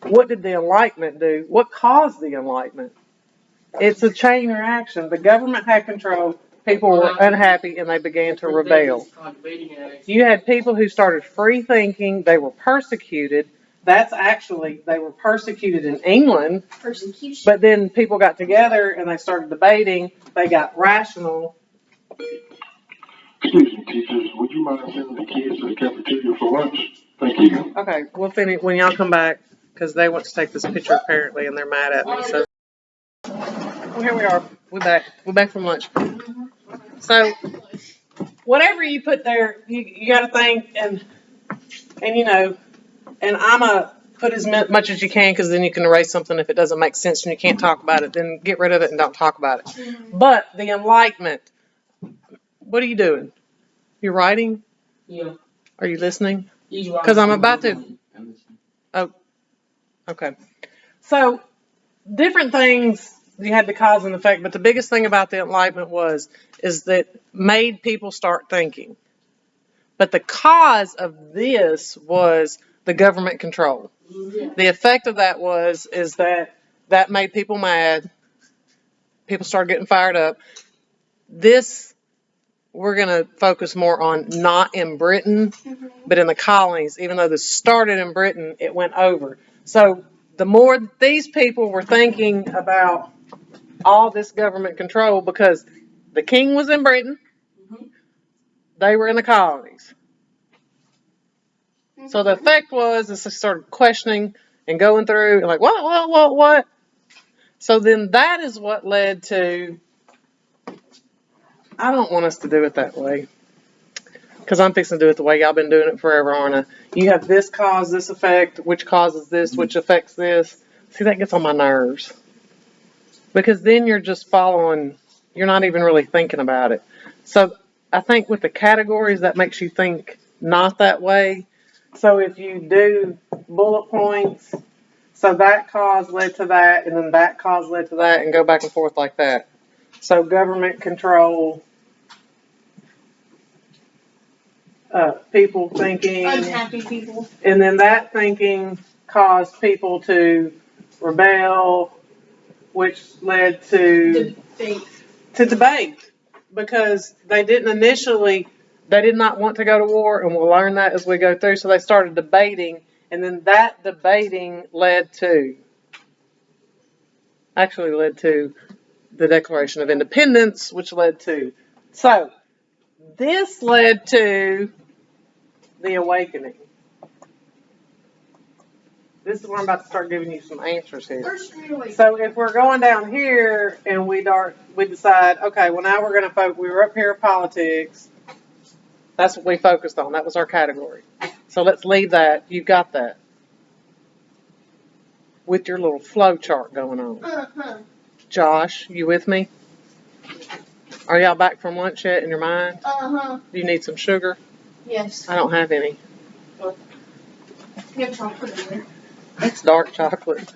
what did the Enlightenment do? What caused the Enlightenment? It's a chain reaction. The government had control. People were unhappy and they began to rebel. You had people who started free thinking. They were persecuted. They were persecuted in England. Persecution. But then people got together and they started debating. They got rational. Excuse me, teachers, would you mind sending the kids to the cafeteria for lunch? Thank you. Okay, we'll finish when y'all come back because they want to take this picture apparently and they're mad at me. So well, here we are. We're back. We're back from lunch. So whatever you put there, you got to think and I'm a put as much as you can because then you can erase something if it doesn't make sense and you can't talk about it. Then get rid of it and don't talk about it. But the Enlightenment. What are you doing? You're writing? Yeah. Are you listening? Because Because I'm about to. Oh, okay. So different things you had the cause and effect, but the biggest thing about the Enlightenment is that made people start thinking. But the cause of this was the government control. The effect of that is that made people mad. People started getting fired up. This we're going to focus more on not in Britain, but in the colonies. Even though this started in Britain, it went over. So the more these people were thinking about all this government control, because the king was in Britain, they were in the colonies. So the effect was they started questioning and going through and like, what? So then that is what led to, I don't want us to do it that way. Because I'm fixing to do it the way y'all been doing it forever, aren't I? You have this cause, this effect, which causes this, which affects this. See, that gets on my nerves. Because then you're just following, you're not even really thinking about it. So I think with the categories, that makes you think not that way. So if you do bullet points, so that cause led to that, and then that cause led to that, and go back and forth like that. So government control, people thinking, Unhappy people. and then that thinking caused people to rebel, which led to debate, because they did not want to go to war, and we'll learn that as we go through. So they started debating, and then that debating led to the Declaration of Independence, which led to, so this led to the awakening. This is where I'm about to start giving you some answers here. So if we're going down here and we decide, okay, well now we're going to focus, we were up here in politics. That's what we focused on. That was our category. So let's leave that. You've got that. With your little flow chart going on. Uh-huh. Josh, you with me? Are y'all back from lunch yet in your mind? Uh-huh. Do you need some sugar? Yes. I don't have any. You have chocolate in there. It's dark chocolate.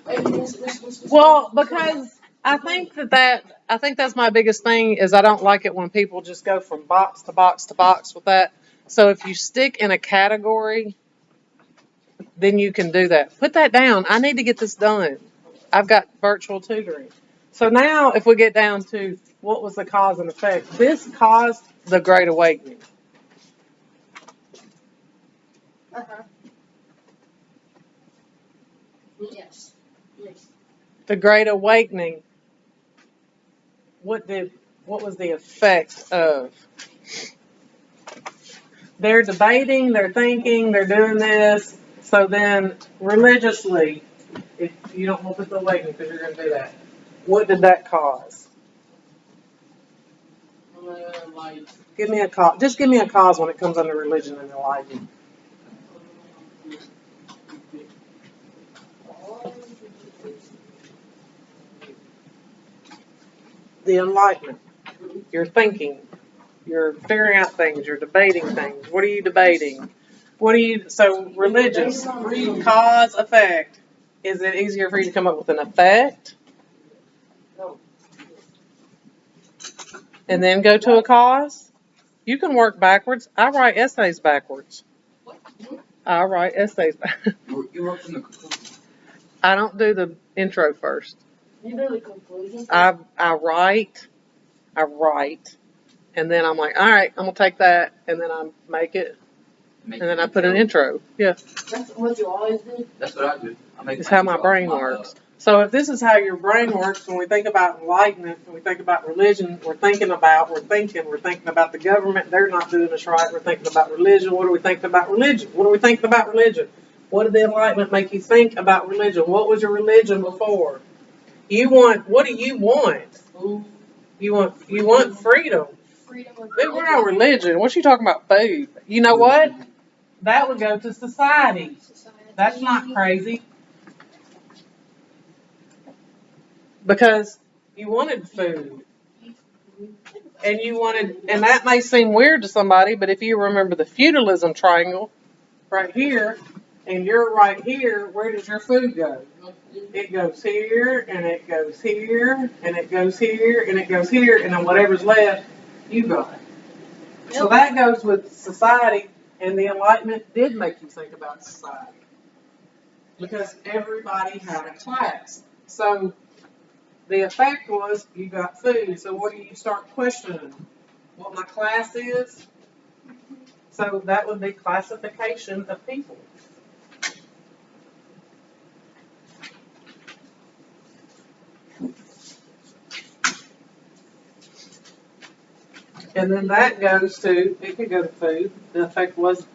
Well, because I think that's my biggest thing is I don't like it when people just go from box to box to box with that. So if you stick in a category, then you can do that. Put that down. I need to get this done. I've got virtual tutoring. So now if we get down to what was the cause and effect, this caused the Great Awakening. Uh-huh. Yes. Yes. The Great Awakening. What was the effect of? They're debating, they're thinking, they're doing this. So then religiously, if you don't want to put the awakening because you're going to do that, what did that cause? Give me a cause. Just give me a cause when it comes under religion and enlightenment. The enlightenment. You're thinking. You're figuring out things. You're debating things. What are you debating? So religious. Cause, effect. Is it easier for you to come up with an effect? And then go to a cause? You can work backwards. I write essays backwards. I write essays backwards. You work from the conclusion. I don't do the intro first. You do the conclusion. I write, and then I'm like, all right, I'm gonna take that, and then I make it, and then I put an intro. Yeah, That's what you always do. That's what I do. I make it's how my intro. brain works. So if this is how your brain works, when we think about enlightenment, when we think about religion, we're thinking about the government, they're not doing us right. We're thinking about religion. What are we thinking about religion? What are we thinking about religion? What did the enlightenment make you think about religion? What was your religion before? What do you want? You want freedom. Freedom of We're not religion. What you talking about? Food. You know what? That would go to society. That's not crazy. Because you wanted food. And that may seem weird to somebody, but if you remember the feudalism triangle right here, and you're right here, where does your food go? It goes here, and it goes here, and it goes here, and it goes here, and then whatever's left, you got it. So that goes with society, and the Enlightenment did make you think about society. Because everybody had a class. So the effect was you got food. So what do you start questioning? What my class is? So that would be classification of people. And then that goes to, it could go to food. The effect was,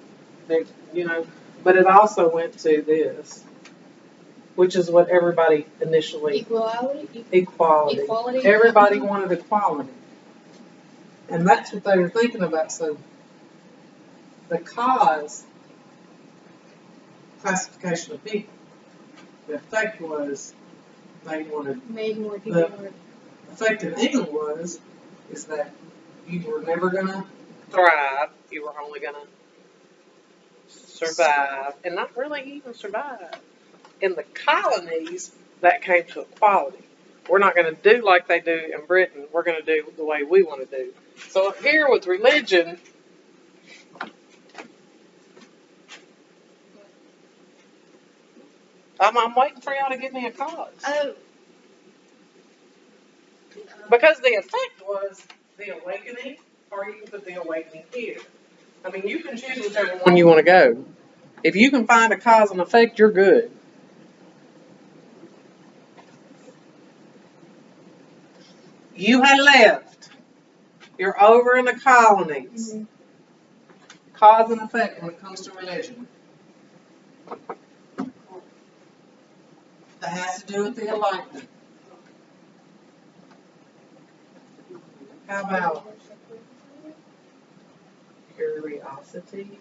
but it also went to this. which is what everybody initially, Equality. equality. Everybody wanted equality. And that's what they were thinking about. So the cause, classification of people, the effect was they wanted, Made more people The- work. effect in England is that you were never going to thrive. You were only going to survive, and not really even survive. In the colonies, that came to equality. We're not going to do like they do in Britain. We're going to do the way we want to do. So here with religion, I'm waiting for y'all to give me a cause. Oh. Because the effect was the awakening, or you can put the awakening here. I mean, you can choose whichever one you want to go. If you can find a cause and effect, you're good. You had left. You're over in the colonies. Mm-hmm. Cause and effect when it comes to religion. That has to do with the enlightenment. How about curiosity,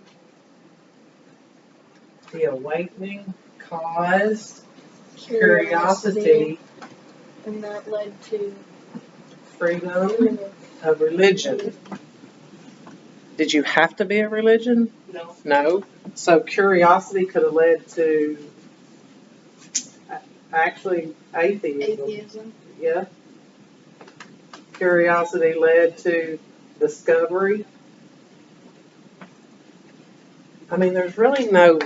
the awakening, cause, curiosity, And that led to freedom of religion. Did you have to be a religion? No. No. So curiosity could have led to actually atheism. Yeah. Curiosity led to discovery. I mean, there's really no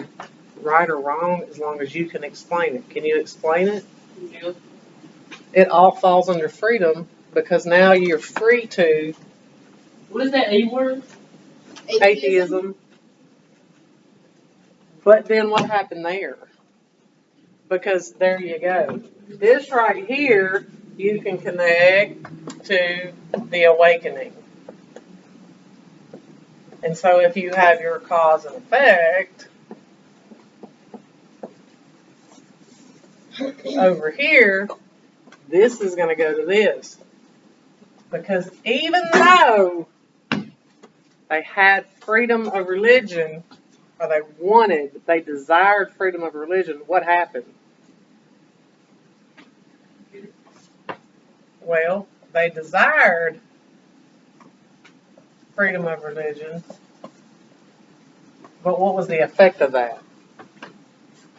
right or wrong as long as you can explain it. Can you explain it? Yeah. It all falls under freedom because now you're free to What is that A word? atheism. But then what happened there? Because there you go. This right here, you can connect to the awakening. And so if you have your cause and effect over here, this is going to go to this. Because even though they had freedom of religion, or they desired freedom of religion, what happened? Well, they desired freedom of religion, but what was the effect of that?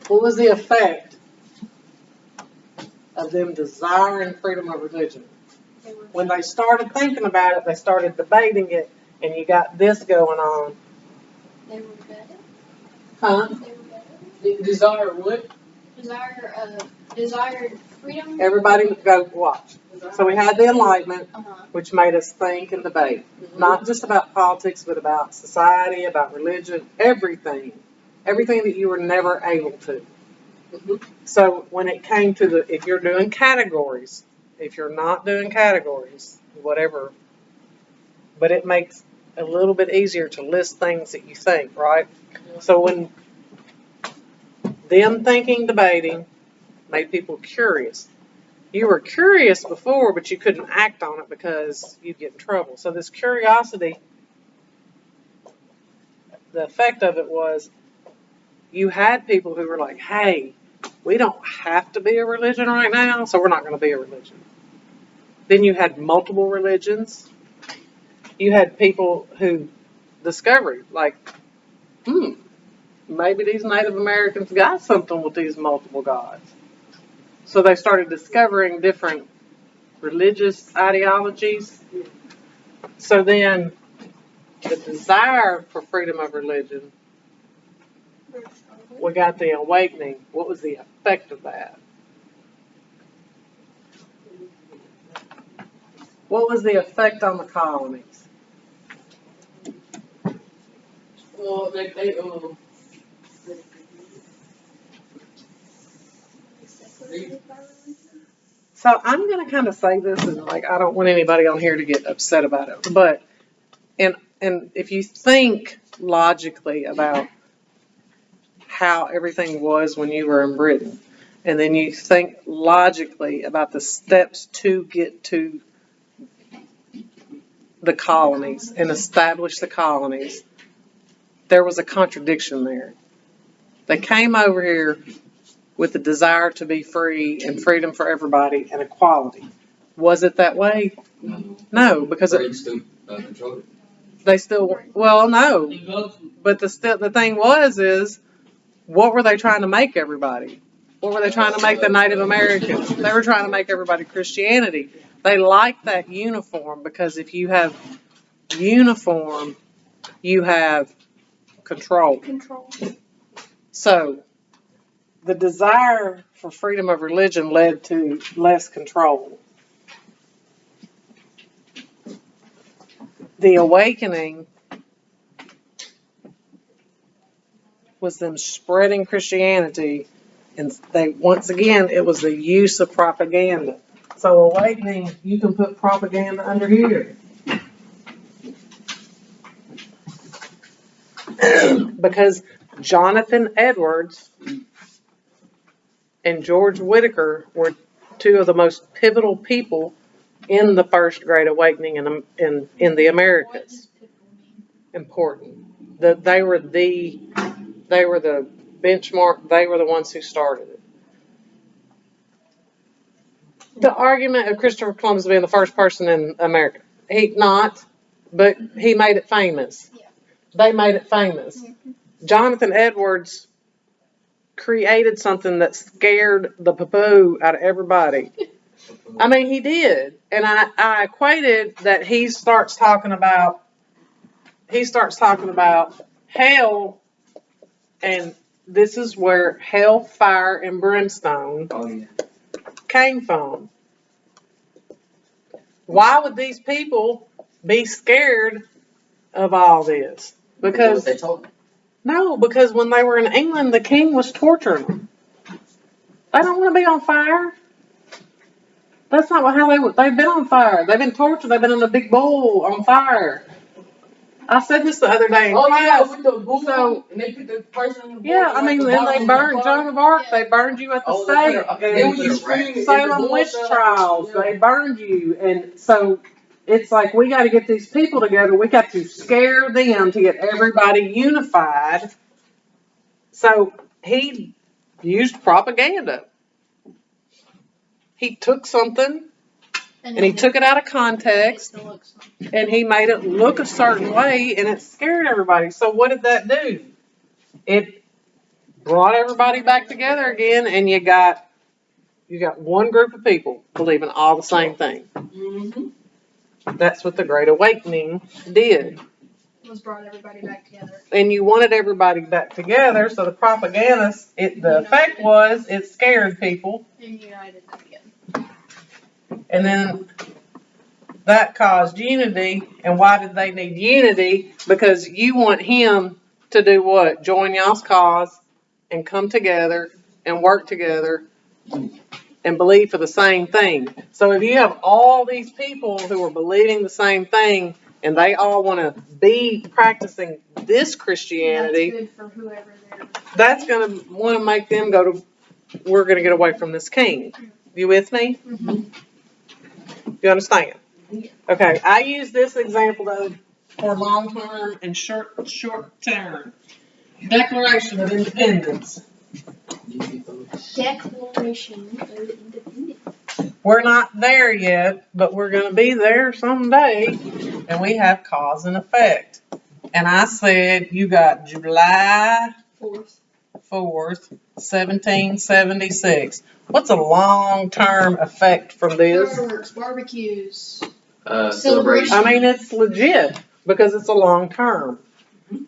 What was the effect of them desiring freedom of religion? When they started thinking about it, they started debating it, and you got this going on. They were better. Huh? They were better. Desire what? Desired freedom. Everybody go watch. So we had the Enlightenment, which made us think and debate. Not just about politics, but about society, about religion, everything. Everything that you were never able to. So when it came to if you're doing categories, if you're not doing categories, whatever, but it makes it a little bit easier to list things that you think, right? So when them thinking, debating, made people curious. You were curious before, but you couldn't act on it because you'd get in trouble. So this curiosity, the effect of it was you had people who were like, hey, we don't have to be a religion right now, so we're not going to be a religion. Then you had multiple religions. You had people who discovered, like, maybe these Native Americans got something with these multiple gods. So they started discovering different religious ideologies. So then the desire for freedom of religion, we got the awakening. What was the effect of that? What was the effect on the colonies? Well, they So I'm going to kind of say this, and like I don't want anybody on here to get upset about it, but and if you think logically about how everything was when you were in Britain, and then you think logically about the steps to get to the colonies and establish the colonies, there was a contradiction there. They came over here with the desire to be free and freedom for everybody and equality. Was it that way? No. No, because Britain still controlled it. they still, well, no. But the thing is, what were they trying to make everybody? What were they trying to make the Native Americans? They were trying to make everybody Christianity. They like that uniform because if you have uniform, you have control. So, the desire for freedom of religion led to less control. The awakening was them spreading Christianity, and once again, it was the use of propaganda. So awakening, you can put propaganda under here. Because Jonathan Edwards and George Whitaker were two of the most pivotal people in the First Great Awakening in the Americas. Important. They were the benchmark. They were the ones who started it. The argument of Christopher Columbus being the first person in America, but he made it famous. They made it famous. Jonathan Edwards created something that scared the poo out of everybody. I mean, he did. And I equated that he starts talking about hell, and this is where hell, fire, and brimstone came from. Why would these people be scared of all this? Because they told them. No, because when they were in England, the king was torturing them. They don't want to be on fire. That's not they've been on fire. They've been tortured. They've been in a big bowl on fire. I said this the other day. Oh yeah, with the bull, and they put the person in the bull. Yeah, I mean, then they burned Joan of Arc. They burned you at the stake. Salem witch trials. They burned you, and so it's like we got to get these people together. We got to scare them to get everybody unified. So he used propaganda. He took something and he took it out of context and he made it look a certain way and it scared everybody. So what did that do? It brought everybody back together again, and you got one group of people believing all the same thing. Mm-hmm. That's what the Great Awakening did. Was brought everybody back together. And you wanted everybody back together, so the propagandists, the effect was it scared people. And united them again. And then that caused unity. And why did they need unity? Because you want him to do what? Join y'all's cause and come together and work together and believe for the same thing. So if you have all these people who are believing the same thing and they all want to be practicing this Christianity, That's good for whoever they're. that's going to want to make them we're going to get away from this king. You with me? Mm-hmm. You understand? Okay, I use this example though for long term and short term. Declaration of Independence. Declaration of Independence. We're not there yet, but we're going to be there someday, and we have cause and effect. And I said you got July 4th, 1776. What's a long-term effect from this? Fireworks, barbecues. Celebration. I mean, it's legit because it's a long term.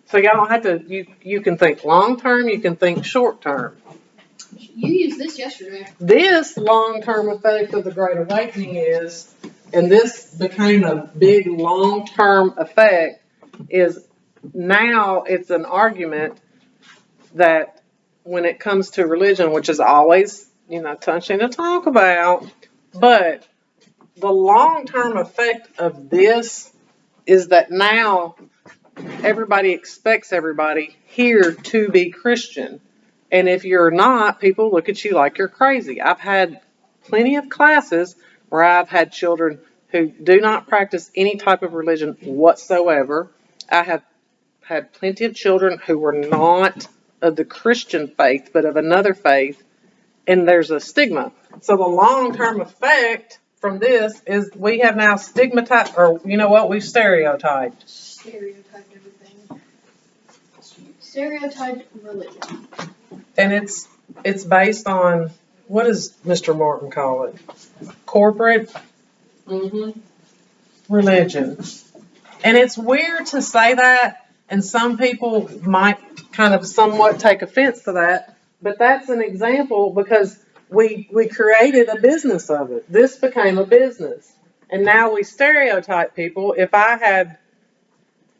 So y'all don't have to, you can think long term, you can think short term. You used this yesterday. This long-term effect of the Great Awakening is, and this became a big long-term effect, is now it's an argument that when it comes to religion, which is always, touching to talk about, but the long-term effect of this is that now everybody expects everybody here to be Christian. And if you're not, people look at you like you're crazy. I've had plenty of classes where I've had children who do not practice any type of religion whatsoever. I have had plenty of children who were not of the Christian faith, but of another faith, and there's a stigma. So the long-term effect from this is we have now stigmatized, or you know what, we've stereotyped. Stereotyped everything. Stereotyped religion. And it's based on, what does Mr. Martin call it? Corporate religion. And it's weird to say that, and some people might kind of somewhat take offense to that, but that's an example because we created a business of it. This became a business. And now we stereotype people. If I had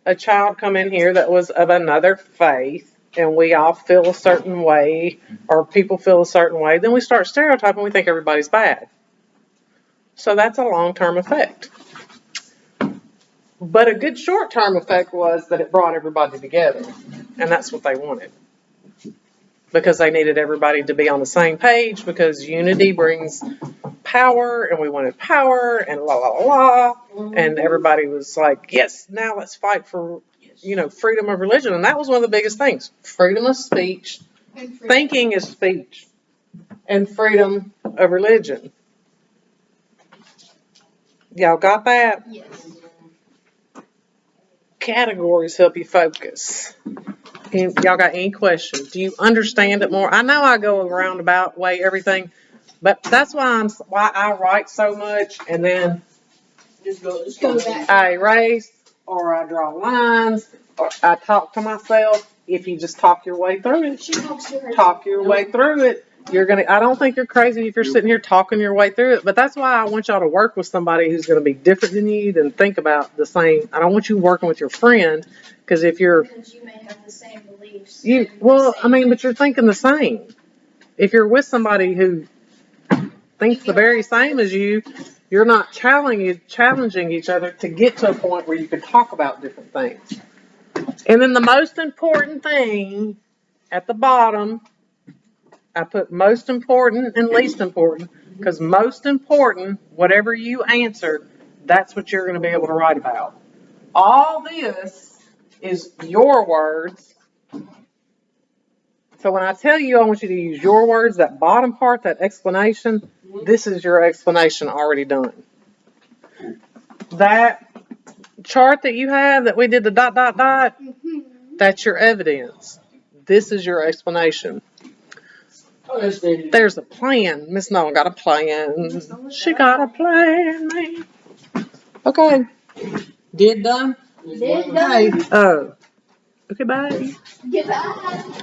a child come in here that was of another faith, and we all feel a certain way, or people feel a certain way, then we start stereotyping, we think everybody's bad. So that's a long-term effect. But a good short-term effect was that it brought everybody together, and that's what they wanted. Because they needed everybody to be on the same page, because unity brings power, and we wanted power, and la la la la, and everybody was like, yes, now let's fight for, freedom of religion. And that was one of the biggest things. Freedom of speech, thinking is speech, and freedom of religion. Y'all got that? Yes. Categories help you focus. And y'all got any questions? Do you understand it more? I know I go a roundabout way, everything, but that's why I write so much, and then Just go back. I erase, or I draw lines, or I talk to myself. If you just talk your way through it, She talks to her. talk your way through it, I don't think you're crazy if you're sitting here talking your way through it, but that's why I want y'all to work with somebody who's going to be different than you, than think about the same. I don't want you working with your friend, because if you're, Because you may have the same beliefs. but you're thinking the same. If you're with somebody who thinks the very same as you, you're not challenging each other to get to a point where you can talk about different things. And then the most important thing at the bottom, I put most important and least important, because most important, whatever you answered, that's what you're going to be able to write about. All this is your words. So when I tell you I want you to use your words, that bottom part, that explanation, this is your explanation already done. That chart that you have that we did the ... that's your evidence. This is your explanation. There's a plan. Miss Nolan got a plan. She got a plan, man. Okay. Did done? Did done. Okay. Oh. Okay, bye. Goodbye.